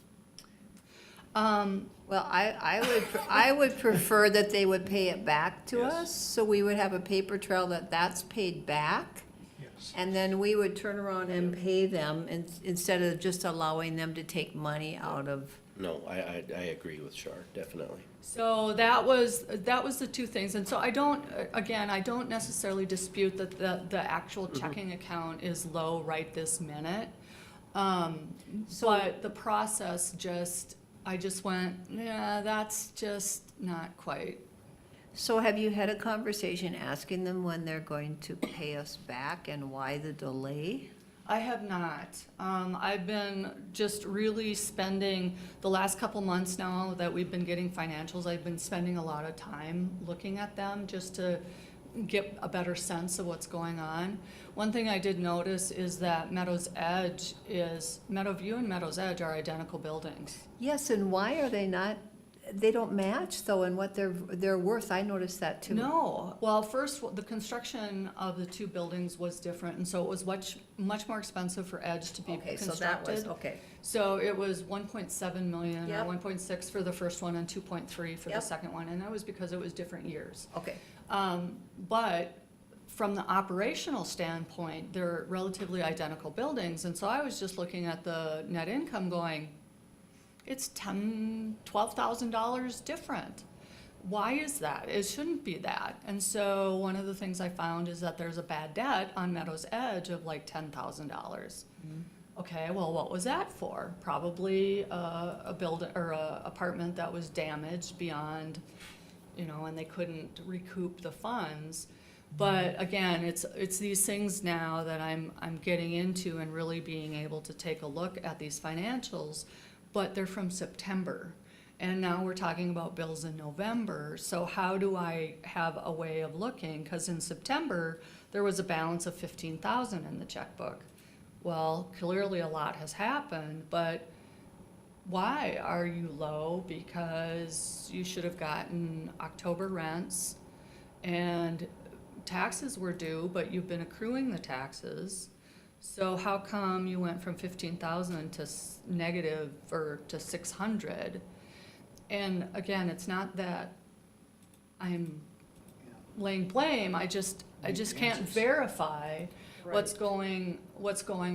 Well, I would prefer that they would pay it back to Yes. us, so we would have a paper trail that that's paid back. Yes. And then we would turn around and pay them instead of just allowing them to take money out of. No, I agree with Shar, definitely. So that was the two things, and so I don't necessarily dispute that the actual checking account is low right this minute. But the process I just went, yeah, that's just not quite. So have you had a conversation asking them when they're going to pay us back and why the delay? I have not. I've been just really spending, the last couple months now that we've been getting financials, I've been spending a lot of time looking at them just to get a better sense of what's going on. One thing I did notice is that Meadowview and Meadows Edge are identical buildings. Yes, and why are they not, they don't match though in what they're worth. I noticed that too. No, well, first, the construction of the two buildings was different, and so it was much more expensive for Edge to be Okay, so that was, constructed. okay. So it was 1.7 million, Yep. or 1.6 for the first one and 2.3 for the Yep. second one, and that was because it was different years. Okay, But from the operational standpoint, they're relatively identical buildings, and so I was just looking at the net income going, it's $12,000 different. Why is that? It shouldn't be that. And so one of the things I found is that there's a bad debt on Meadows Edge of like $10,000. Okay, well, what was that for? Probably a building or a apartment that was damaged beyond, and they couldn't recoup the funds. But again, it's these things now that I'm getting into and really being able to take a look at these financials but they're from September. And now we're talking about bills in November, so how do I have a way of looking? Because in September, there was a balance of 15,000 in the checkbook. Well, clearly a lot has happened, but why are you low? Because you should have gotten October rents and taxes were due, but you've been accruing the taxes. So how come you went from 15,000 to negative or to 600? And again, it's not that I'm laying blame, I just can't Answers. verify what's going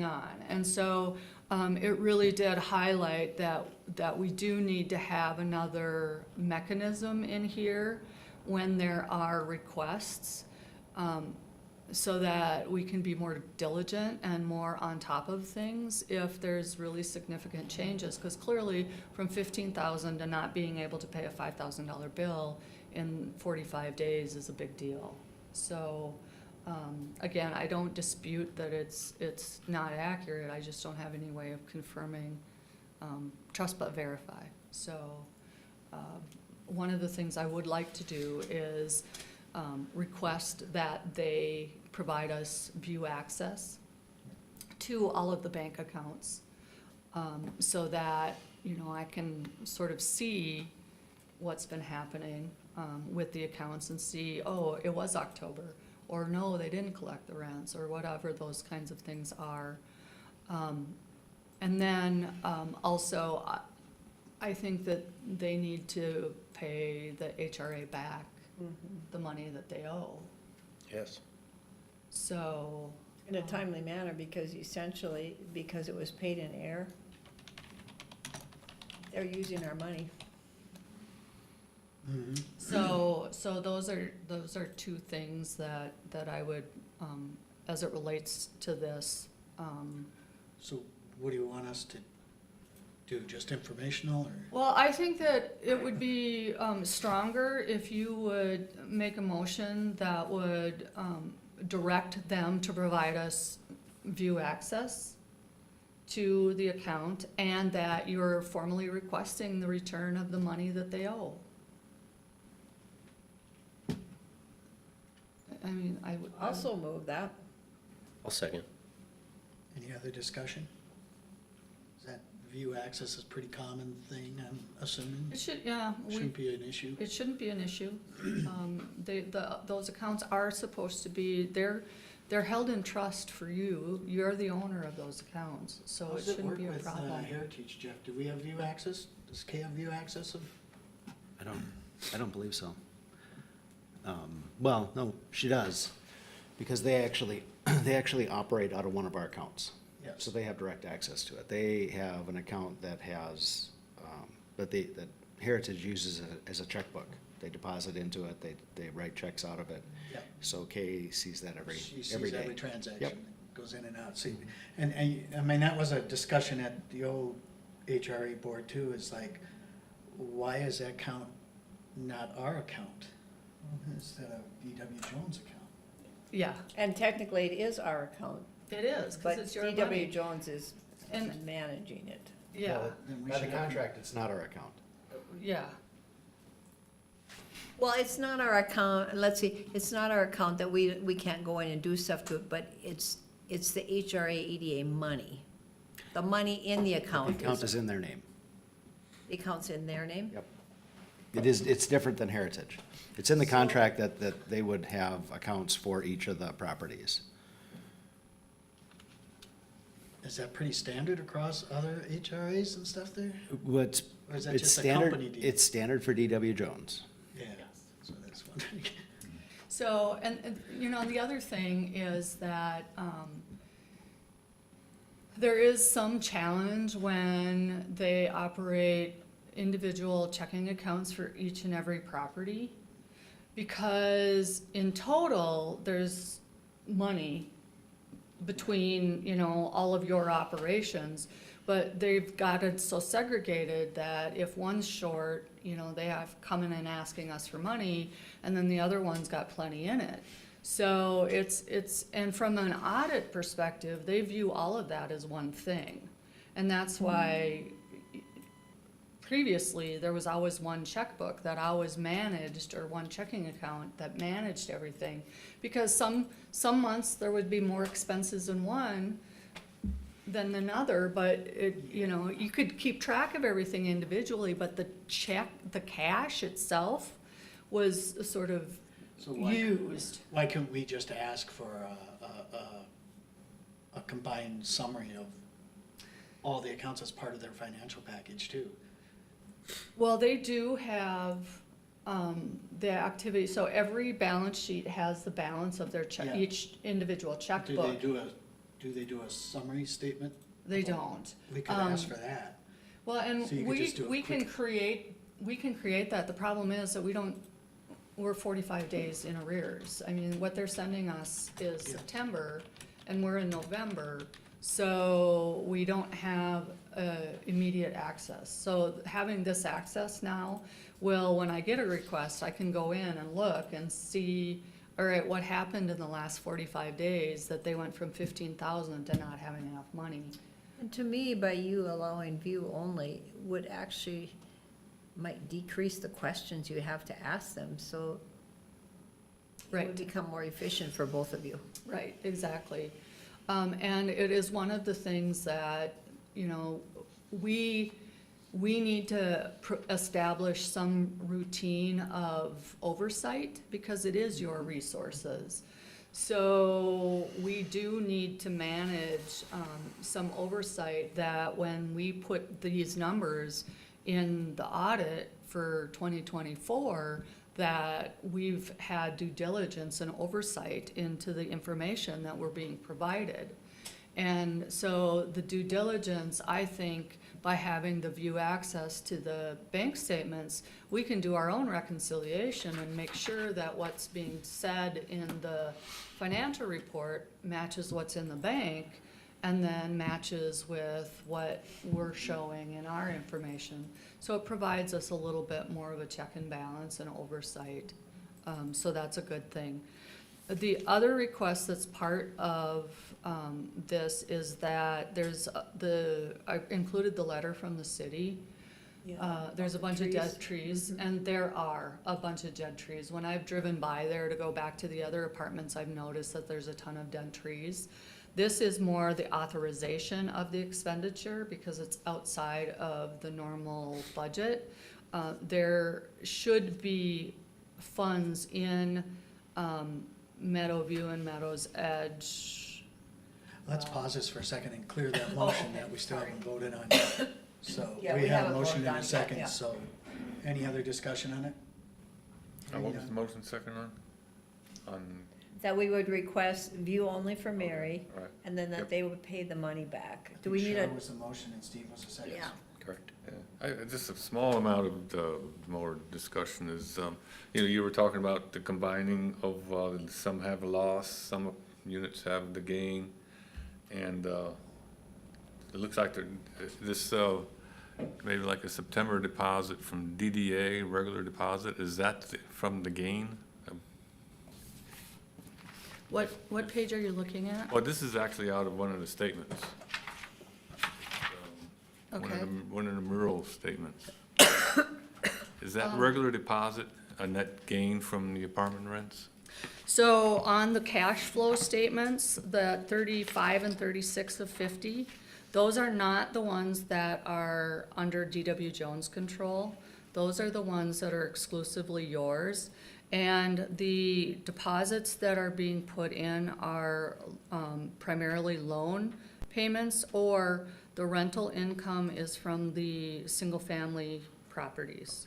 on. And so, it really did highlight that we do need to have another mechanism in here when there are requests, so that we can be more diligent and more on top of things if there's really significant changes. Because clearly, from 15,000 to not being able to pay a $5,000 bill in 45 days is a big deal. So, again, I don't dispute that it's not accurate, I just don't have any way of confirming, trust but verify. So, one of the things I would like to do is request that they provide us view access to all of the bank accounts, so that, you know, I can sort of see what's been happening with the accounts and see, oh, it was October, or no, they didn't collect the rents, or whatever those kinds of things are. And then also, I think that they need to pay the HRA back the money that they owe. Yes. So. In a timely manner, because essentially, because it was paid in air, they're using our money. So those are two things that I would, as it relates to this, So what do you want us to do, just informational, or? well, I think that it would be stronger if you would make a motion that would direct them to provide us view access to the account, and that you're formally requesting the return of the money that they owe. I mean, I would. Also move that. I'll second. Any other discussion? Is that view access is a pretty common thing, I'm assuming? It should, yeah. Shouldn't be an issue. It shouldn't be an issue. Those accounts are supposed to be, they're held in trust for you. You're the owner of those accounts, so How it does it shouldn't work be a with problem. Heritage, Jeff? Do we have view access? Does Kay have view access of? I don't believe so. Well, no, she does, because they actually operate out of one of our accounts. Yes. So they have direct access to it. They have an account that has, that Heritage uses as a checkbook. They deposit into it, they write checks out of it. Yep. So Kay sees that every She day. sees every transaction Yep. that goes in and out. See, and, I mean, that was a discussion at the old HRA board too, is like, why is that account not our account instead of DW Jones' account? Yeah, And technically, it is our account, it is, but because it's your DW money. Jones is And- managing it. Yeah, Well, Then we by the should have- contract, it's not our account. yeah. Well, it's not our account, let's see, it's not our account that we can't go in and do stuff to it, but it's the HRA EDA money. The money in the The account account is is, in their name. the account's in their name? Yep. It's different than Heritage. It's in the contract that they would have accounts for each of the properties. Is that pretty standard across other HRAs and stuff there? What's, Or is that it's just a standard, company deal? it's standard for DW Jones. Yeah, so that's wondering. So, and, you know, the other thing is that, there is some challenge when they operate individual checking accounts for each and every property. Because in total, there's money between, you know, all of your operations. But they've got it so segregated that if one's short, you know, they have coming and asking us for money, and then the other one's got plenty in it. So it's, and from an audit perspective, they view all of that as one thing. And that's why, previously, there was always one checkbook that always managed, or one checking account that managed everything. Because some months there would be more expenses in one than another, but it, you know, you could keep track of everything individually, but the cash itself was sort of So why- used. Why couldn't we just ask for a combined summary of all the accounts as part of their financial package too? Well, they do have, the activity, so every balance sheet has the balance of their Yeah. each individual Do they checkbook. do a summary statement? They don't. We could ask for that. Well, and So you could just do a we can quick- create that. The problem is that we're 45 days in arrears. I mean, what they're sending us is Yeah. September, and we're in November, so we don't have immediate access. So having this access now will, when I get a request, I can go in and look and see, all right, what happened in the last 45 days that they went from 15,000 to not having enough money. And to me, by you allowing view only would actually, might decrease the questions you have to ask them, so it Right. would become more efficient for both of you. Right, exactly. And it is one of the things that, you know, we need to establish some routine of oversight, because it is your resources. So we do need to manage some oversight, that when we put these numbers in the audit for 2024, that we've had due diligence and oversight into the information that we're being provided. And so the due diligence, I think, by having the view access to the bank statements, we can do our own reconciliation and make sure that what's being said in the financial report matches what's in the bank, and then matches with what we're showing in our information. So it provides us a little bit more of a check and balance and oversight. So that's a good thing. The other request that's part of this is that there's I included the letter from the city. There's a bunch of dead trees, and there are a bunch of dead trees. When I've driven by there to go back to the other apartments, I've noticed that there's a ton of dead trees. This is more the authorization of the expenditure, because it's outside of the normal budget. There should be funds in Meadowview and Meadows Edge. Let's pause this for a second and clear that motion that we still haven't voted on yet. So Yeah, we we have a haven't motion voted and on a it yet, second, yeah. so any other discussion on it? What was the motion second on? On, That we would request view only for Mary, all right, and then that Yep. they would pay the money back. Do we need a, Cheryl was the motion and Steve was the second. yeah, Correct. yeah. Just a small amount of more discussion is, you know, you were talking about the combining of, some have a loss, some units have the gain. And it looks like this, maybe like a September deposit from DDA, regular deposit, is that from the gain? What page are you looking at? Well, this is actually out of one of the statements. Okay. One of the mural statements. Is that regular deposit a net gain from the apartment rents? So on the cash flow statements, the 35 and 36 of 50, those are not the ones that are under DW Jones control. Those are the ones that are exclusively yours. And the deposits that are being put in are primarily loan payments, or the rental income is from the single-family properties.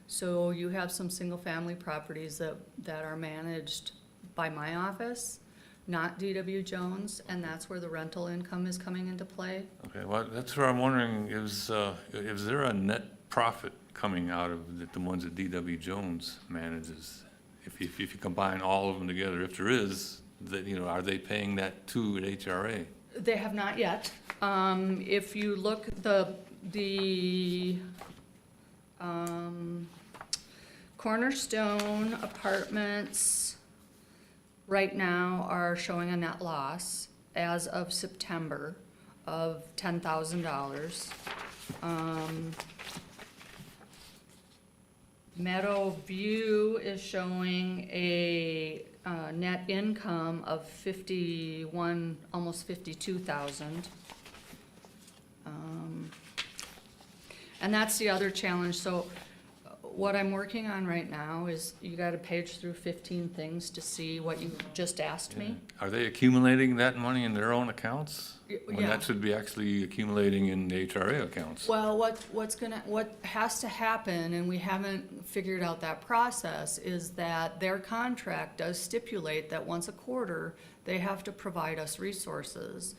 So you have some single-family properties that are managed by my office, not DW Jones, and that's where the rental income is coming into play. Okay, well, that's where I'm wondering, is there a net profit coming out of the ones that DW Jones manages? If you combine all of them together, if there is, that, you know, are they paying that to at HRA? They have not yet. If you look, the Cornerstone Apartments right now are showing a net loss as of September of $10,000. Meadow View is showing a net income of 51, almost 52,000. And that's the other challenge. So what I'm working on right now is you gotta page through 15 things to see what you just asked me. Are they accumulating that money in their own accounts? When Yeah. that should be actually accumulating in the HRA accounts? Well, what has to happen, and we haven't figured out that process, is that their contract does stipulate that once a quarter, they have to provide us resources.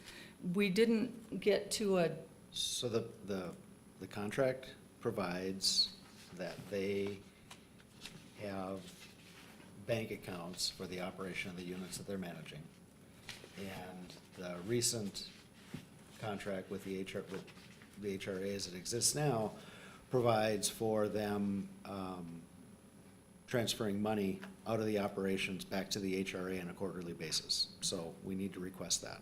We didn't get to a, So the contract provides that they have bank accounts for the operation of the units that they're managing. And the recent contract with the HRA as it exists now provides for them transferring money out of the operations back to the HRA on a quarterly basis. So we need to request that.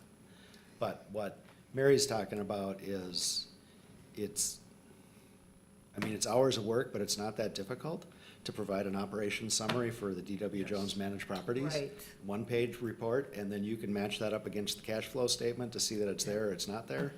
But what Mary's talking about is, it's hours of work, but it's not that difficult to provide an operations summary for the DW Jones managed properties. Right. One-page report, and then you can match that up against the cash flow statement to see that it's there or it's not there.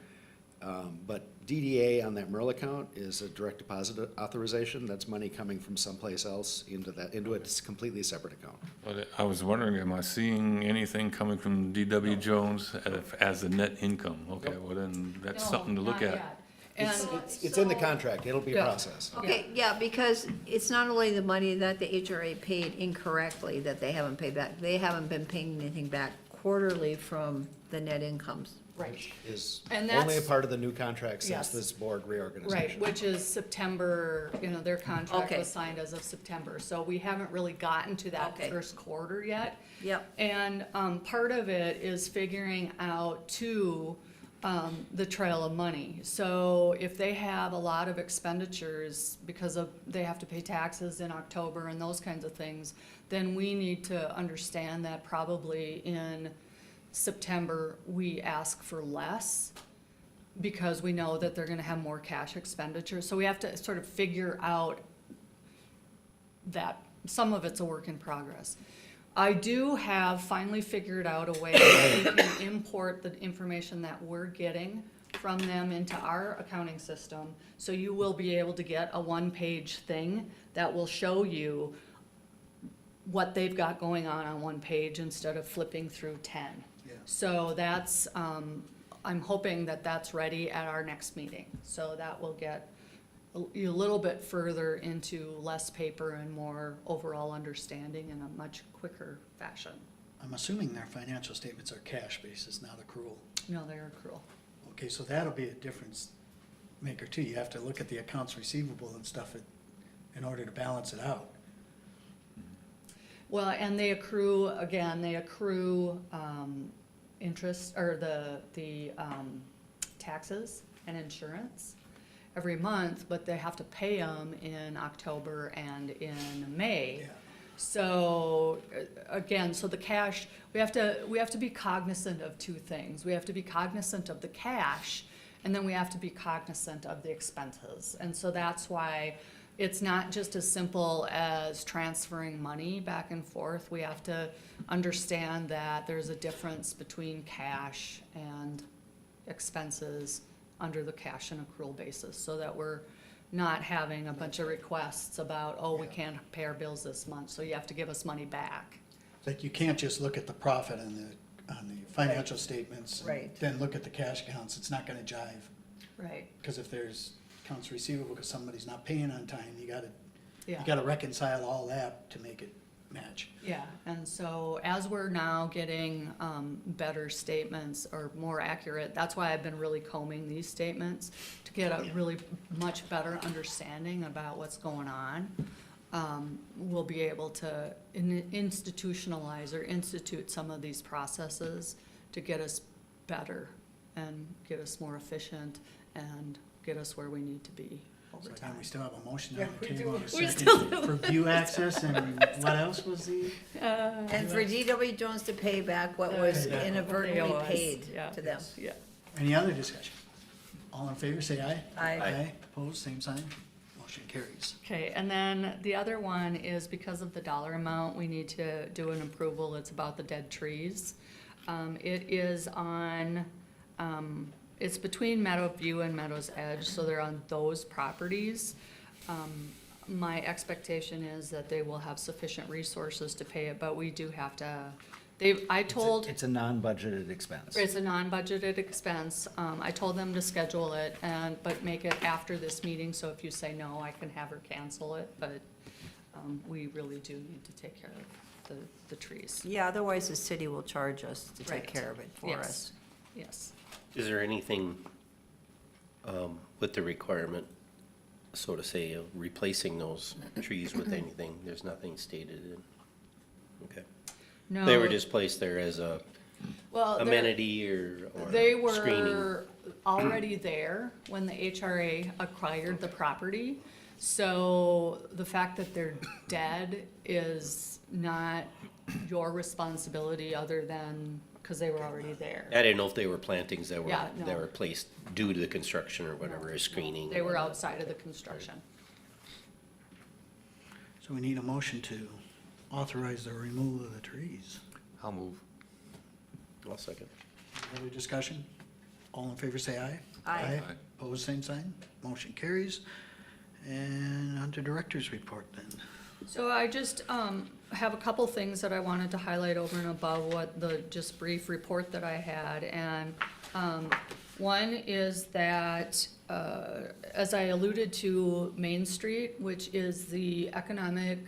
But DDA on that Merle account is a direct deposit authorization. That's money coming from someplace else into a completely separate account. But I was wondering, am I seeing anything coming from DW Jones as a net income? Okay, well then, that's no, something to look not at. yet. And It's in the contract. It'll be Yeah. processed. Okay, yeah, because it's not only the money that the HRA paid incorrectly that they haven't paid back, they haven't been paying anything back quarterly from the net incomes. right, Is And only a that's- part of the new contract since Yes. this board right, reorganization. which is September, their contract Okay. was signed as of September. So we haven't really gotten to that Okay. first quarter yet. Yep, And part of it is figuring out too, the trail of money. So if they have a lot of expenditures because they have to pay taxes in October and those kinds of things, then we need to understand that probably in September, we ask for less because we know that they're gonna have more cash expenditures. So we have to sort of figure out that. Some of it's a work in progress. I do have finally figured out a way that we can import the information that we're getting from them into our accounting system. So you will be able to get a one-page thing that will show you what they've got going on one page instead of flipping through 10. Yeah. So that's, I'm hoping that that's ready at our next meeting. So that will get a little bit further into less paper and more overall understanding in a much quicker fashion. I'm assuming their financial statements are cash basis, not accrual. No, they're accrual. Okay, so that'll be a difference maker too. You have to look at the accounts receivable and stuff in order to balance it out. Well, and they accrue, interest, or the taxes and insurance every month, but they have to pay them in October and in May. Yeah. So, again, so the cash, we have to be cognizant of two things. We have to be cognizant of the cash, and then we have to be cognizant of the expenses. And so that's why it's not just as simple as transferring money back and forth. We have to understand that there's a difference between cash and expenses under the cash and accrual basis, so that we're not having a bunch of requests about, oh, we can't pay our bills this month, so you have to give us money back. Like, you can't just look at the profit on the financial statements. and Right. Then look at the cash accounts. It's not gonna jive. Right. Because if there's accounts receivable because somebody's not paying on time, you Yeah. gotta reconcile all that to make it match. Yeah, and so as we're now getting better statements or more accurate, that's why I've been really combing these statements to get a really much better understanding about what's going on. We'll be able to institutionalize or institute some of these processes to get us better and get us more efficient and get us where we need to be So over again, time. we still have a motion Yeah, on the we table. do. and a We second still For view access and what else was the? and for DW Jones to pay back what was Yeah. inadvertently What they owe us, paid yeah. to them. Yeah. Any other discussion? All in favor, say aye. Aye. Opposed, same sign. Motion Motion carries. Okay, and then the other one is because of the dollar amount, we need to do an approval. It's about the dead trees. It is on, it's between Meadowview and Meadows Edge, so they're on those properties. My expectation is that they will have sufficient resources to pay it, but we do have to, I told. It's a non-budgeted expense. It's a non-budgeted expense. I told them to schedule it but make it after this meeting, so if you say no, I can have her cancel it, but, we really do need to take care of the trees. Yeah, otherwise the city will charge us to Right. take care of it for Yes. us. Yes. Is there anything, with the requirement, so to say, of replacing those trees with anything? There's nothing stated in, okay. No. They were just placed there as a Well, amenity or they screening? were already there when the HRA acquired the property. So the fact that they're dead is not your responsibility other than, because they were already there. I didn't know if they were plantings that were, Yeah, no. that were placed due to the construction or whatever, as screening. They were outside of the construction. So we need a motion to authorize the removal of the trees. I'll move. I'll second. Other discussion? All in favor say aye. Aye. Aye. Opposed, same sign. Motion carries. And on to director's report then. So I just have a couple things that I wanted to highlight over and above what the just brief report that I had. And one is that, as I alluded to, Main Street, which is the economic,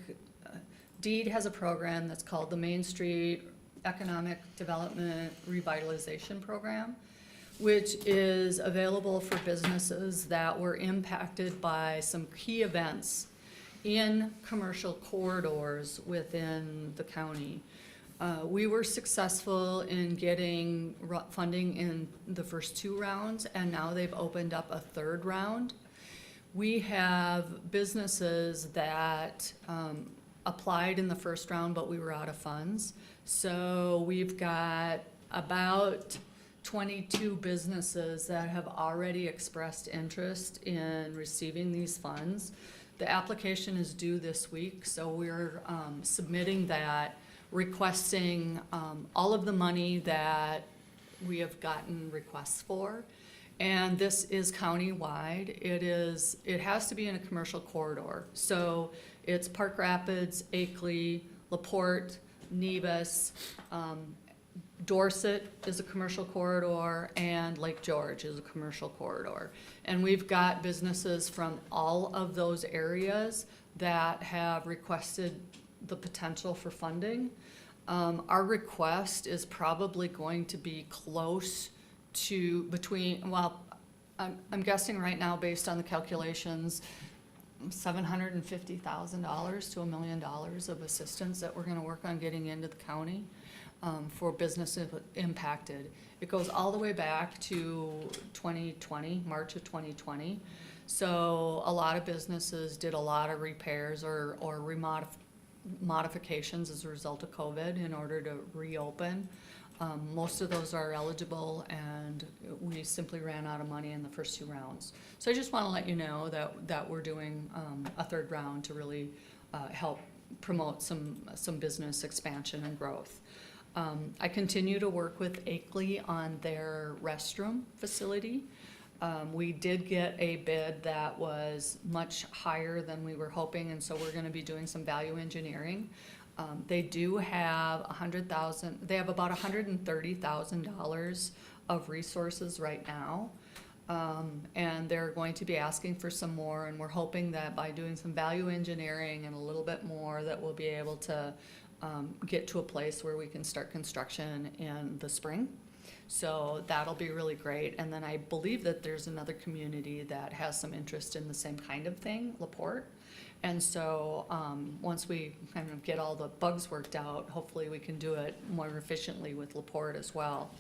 DEED has a program that's called the Main Street Economic Development Revitalization Program, which is available for businesses that were impacted by some key events in commercial corridors within the county. We were successful in getting funding in the first 2 rounds, and now they've opened up a 3rd round. We have businesses that applied in the first round, but we were out of funds. So we've got about 22 businesses that have already expressed interest in receiving these funds. The application is due this week, so we're submitting that, requesting all of the money that we have gotten requests for. And this is countywide. It has to be in a commercial corridor. So it's Park Rapids, Akeley, LaPorte, Nevis, Dorset is a commercial corridor, and Lake George is a commercial corridor. And we've got businesses from all of those areas that have requested the potential for funding. Our request is probably going to be close to I'm guessing right now, based on the calculations, $750,000 to $1 million of assistance that we're gonna work on getting into the county for businesses impacted. It goes all the way back to 2020, March of 2020. So a lot of businesses did a lot of repairs or modifications as a result of COVID in order to reopen. Most of those are eligible, and we simply ran out of money in the first 2 rounds. So I just want to let you know that we're doing a 3rd round to really help promote some business expansion and growth. I continue to work with Akeley on their restroom facility. We did get a bid that was much higher than we were hoping, and so we're going to be doing some value engineering. They do have they have about $130,000 of resources right now. And they're going to be asking for some more, and we're hoping that by doing some value engineering and a little bit more, that we'll be able to get to a place where we can start construction in the spring. So that'll be really great. And then I believe that there's another community that has some interest in the same kind of thing, LaPorte. And so once we kind of get all the bugs worked out, hopefully we can do it more efficiently with LaPorte as well.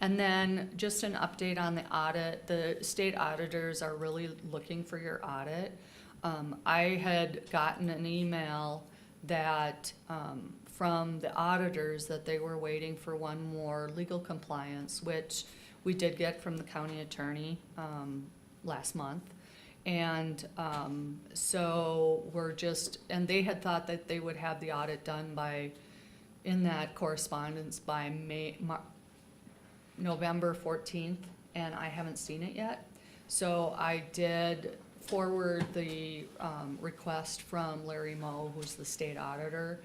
And then just an update on the audit. The state auditors are really looking for your audit. I had gotten an email that from the auditors that they were waiting for one more legal compliance, which we did get from the county attorney last month. And so we're just, and they had thought that they would have the audit done by, in that correspondence by November 14th, and I haven't seen it yet. So I did forward the request from Larry Moe, who's the state auditor,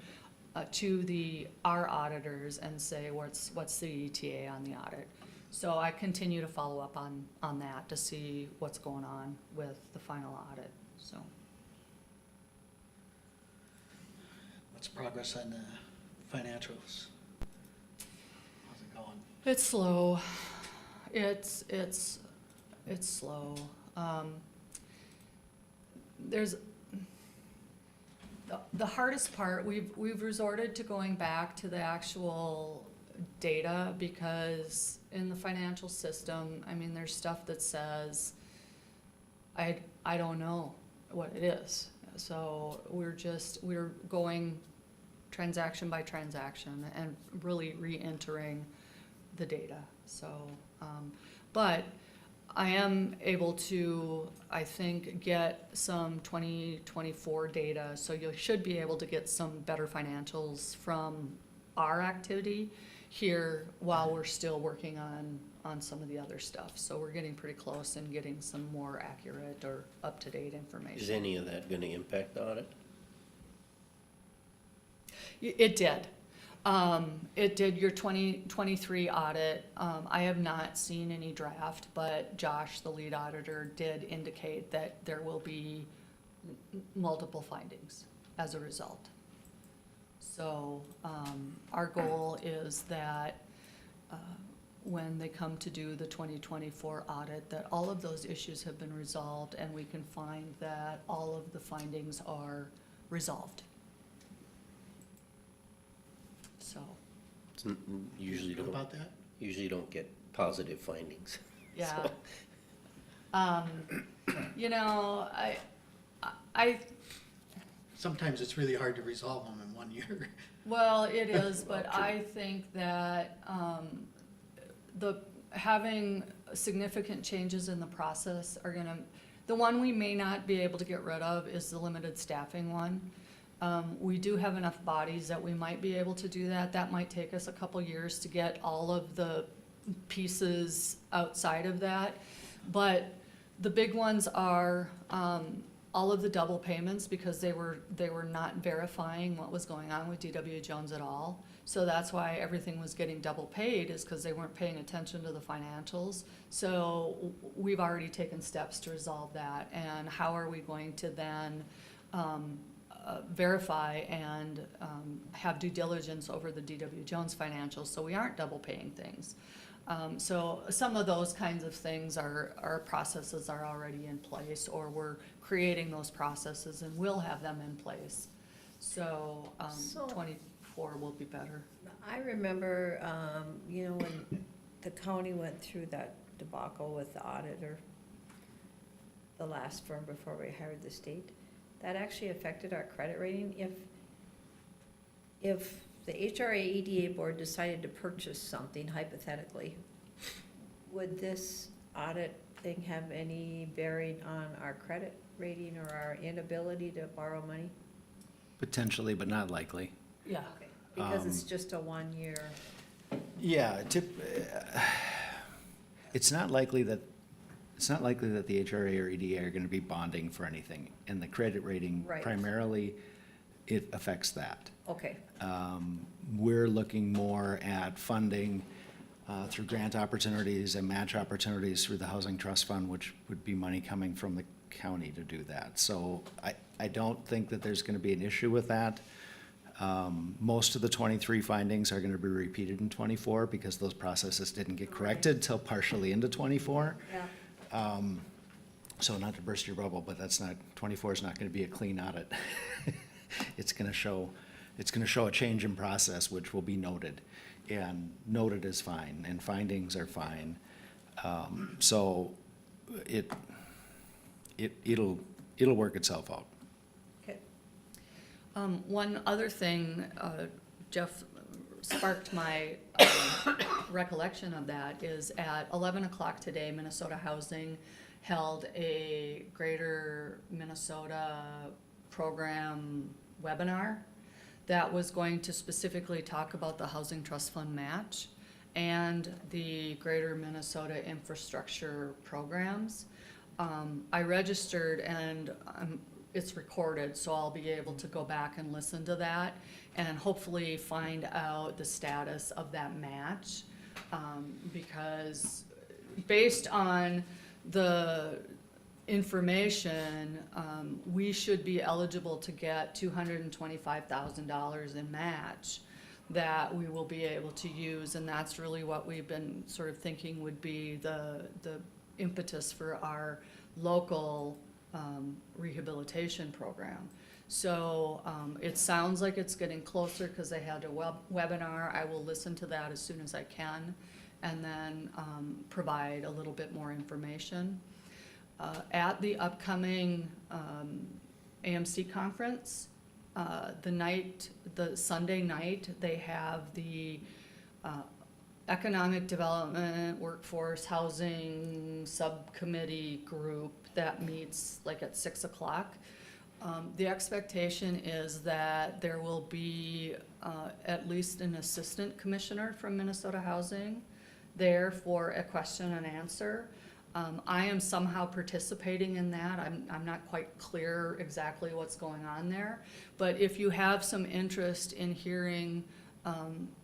to our auditors and say, what's the ETA on the audit? So I continue to follow up on that to see what's going on with the final audit, so. What's progress on the financials? How's it going? It's slow. It's slow. There's, the hardest part, we've resorted to going back to the actual data, because in the financial system, I mean, there's stuff that says, I don't know what it is. So we're going transaction by transaction and really re-entering the data, so, but I am able to, I think, get some 2024 data, so you should be able to get some better financials from our activity here while we're still working on some of the other stuff. So we're getting pretty close and getting some more accurate or up-to-date Is information. any of that gonna impact the audit? It did. It did your 2023 audit. I have not seen any draft, but Josh, the lead auditor, did indicate that there will be multiple findings as a result. So, our goal is that, when they come to do the 2024 audit, that all of those issues have been resolved and we can find that all of the findings are resolved. So, Usually What don't, about that? usually don't get positive findings. yeah. So- You know, I, Sometimes it's really hard to resolve them in 1 year. well, it is, but I think that, having significant changes in the process are gonna, the one we may not be able to get rid of is the limited staffing one. We do have enough bodies that we might be able to do that. That might take us a couple years to get all of the pieces outside of that. But the big ones are, all of the double payments, because they were not verifying what was going on with DW Jones at all. So that's why everything was getting double paid, is because they weren't paying attention to the financials. So we've already taken steps to resolve that. And how are we going to then verify and have due diligence over the DW Jones financials, so we aren't double paying things? So some of those kinds of things our processes are already in place, or we're creating those processes and we'll have them in place. So, So- 24 will be better. I remember, when the county went through that debacle with the auditor, the last firm before we hired the state, that actually affected our credit rating. If the HRA EDA Board decided to purchase something hypothetically, would this audit thing have any bearing on our credit rating or our inability to borrow money? Potentially, but not likely. Yeah. Okay, because it's just a 1 year. Yeah, it's not likely that the HRA or EDA are gonna be bonding for anything, and the credit rating Right. primarily, it affects that. Okay, We're looking more at funding through grant opportunities and match opportunities through the Housing Trust Fund, which would be money coming from the county to do that. So I don't think that there's gonna be an issue with that. Most of the 23 findings are gonna be repeated in 24, because those processes didn't get corrected till partially into 24. yeah, So not to burst your bubble, but 24 is not gonna be a clean audit. It's gonna show a change in process, which will be noted, and noted is fine, and findings are fine. So it'll work itself out. okay. One other thing, Jeff sparked my recollection of that, is at 11 o'clock today, Minnesota Housing held a Greater Minnesota program webinar that was going to specifically talk about the Housing Trust Fund match and the Greater Minnesota infrastructure programs. I registered and it's recorded, so I'll be able to go back and listen to that and hopefully find out the status of that match. Because based on the information, we should be eligible to get $225,000 in match that we will be able to use, and that's really what we've been sort of thinking would be the impetus for our local rehabilitation program. So it sounds like it's getting closer because they had a webinar. I will listen to that as soon as I can and then provide a little bit more information. At the upcoming AMC conference, the Sunday night, they have the Economic Development Workforce Housing Subcommittee group that meets like at 6 o'clock. The expectation is that there will be at least an assistant commissioner from Minnesota Housing there for a question and answer. I am somehow participating in that. I'm not quite clear exactly what's going on there. But if you have some interest in hearing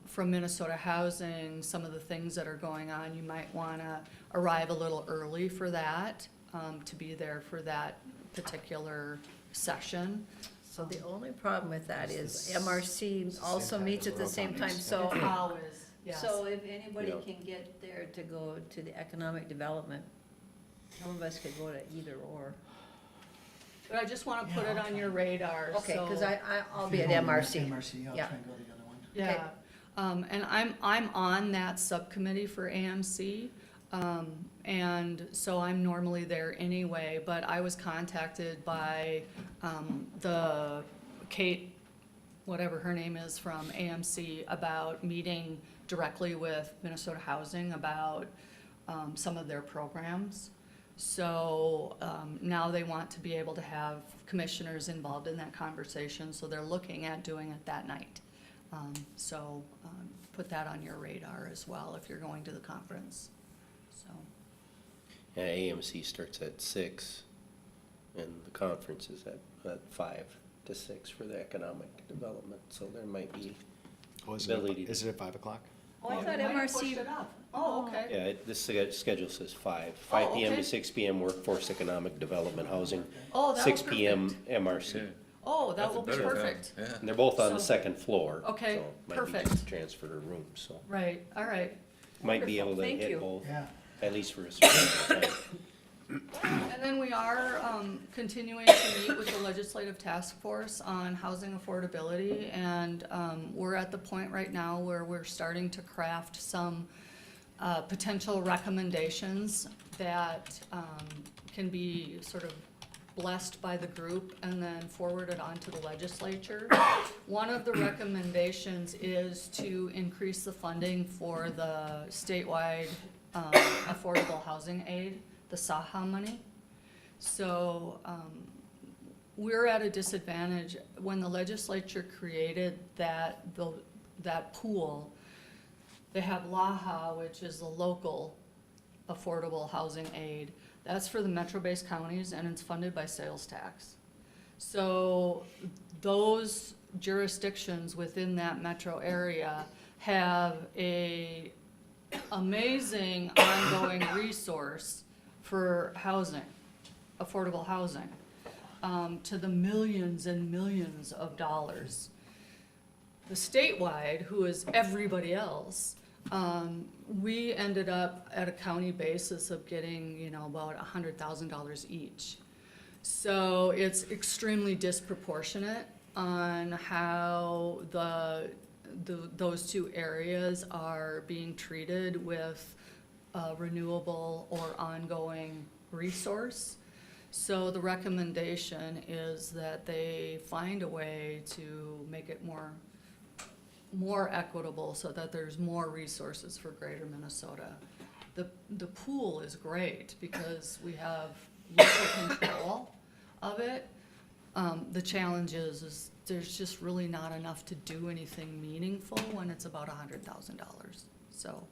from Minnesota Housing some of the things that are going on, you might want to arrive a little early for that, to be there for that particular session. So the only problem with that is MRC also meets at the same time, so. Always, yes. So if anybody Yeah. can get there to go to the economic development, some of us could go to either or. But I just want to put it on your radar, Okay, so. because I'll If be you at go to MRC. MRC, I'll Yeah. try and go to the other one. Yeah, and I'm on that subcommittee for AMC, and so I'm normally there anyway, but I was contacted by, the Kate, whatever her name is, from AMC about meeting directly with Minnesota Housing about, some of their programs. So, now they want to be able to have commissioners involved in that conversation, so they're looking at doing it that night. So, put that on your radar as well if you're going to the conference, so. Yeah, AMC starts at 6, and the conference is at 5 to 6 for the economic development, so there might be, Oh, is Ability. it at 5 o'clock? Oh, I Yeah. thought Might have MRC, pushed it up. Oh, okay. yeah, this schedule says 5 PM okay. to 6 PM workforce economic development housing, Oh, that's 6 perfect. PM MRC. Yeah. Oh, that That's a will be better time. perfect. Yeah. And they're both on the So- second floor. Okay, so might be perfect. just transfer to rooms, so Right, all right. might be able Wonderful, to thank hit you. both, Yeah, at least for a certain amount of time. And then we are continuing to meet with the legislative task force on housing affordability, and we're at the point right now where we're starting to craft some potential recommendations that can be sort of blessed by the group and then forwarded on to the legislature. One of the recommendations is to increase the funding for the statewide affordable housing aid, the SAHA money. So we're at a disadvantage. When the legislature created that pool, they have LAHA, which is the local affordable housing aid. That's for the metro-based counties, and it's funded by sales tax. So those jurisdictions within that metro area have a amazing ongoing resource for housing, affordable housing, to the millions and millions of dollars. The statewide, who is everybody else, we ended up at a county basis of getting, about $100,000 each. So it's extremely disproportionate on how those two areas are being treated with a renewable or ongoing resource. So the recommendation is that they find a way to make it more equitable so that there's more resources for greater Minnesota The pool is great because we have local control of it. The challenge is there's just really not enough to do anything meaningful when it's about $100,000. So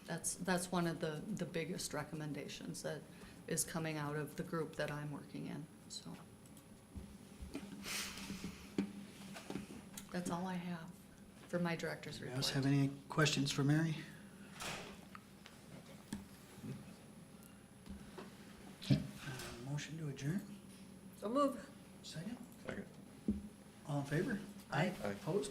that's one of the biggest recommendations that is coming out of the group that I'm working in, so. That's all I have for my director's Anybody report. else have any questions for Mary? Motion to adjourn, So move. second? Second. All in favor? Aye. Aye. Opposed?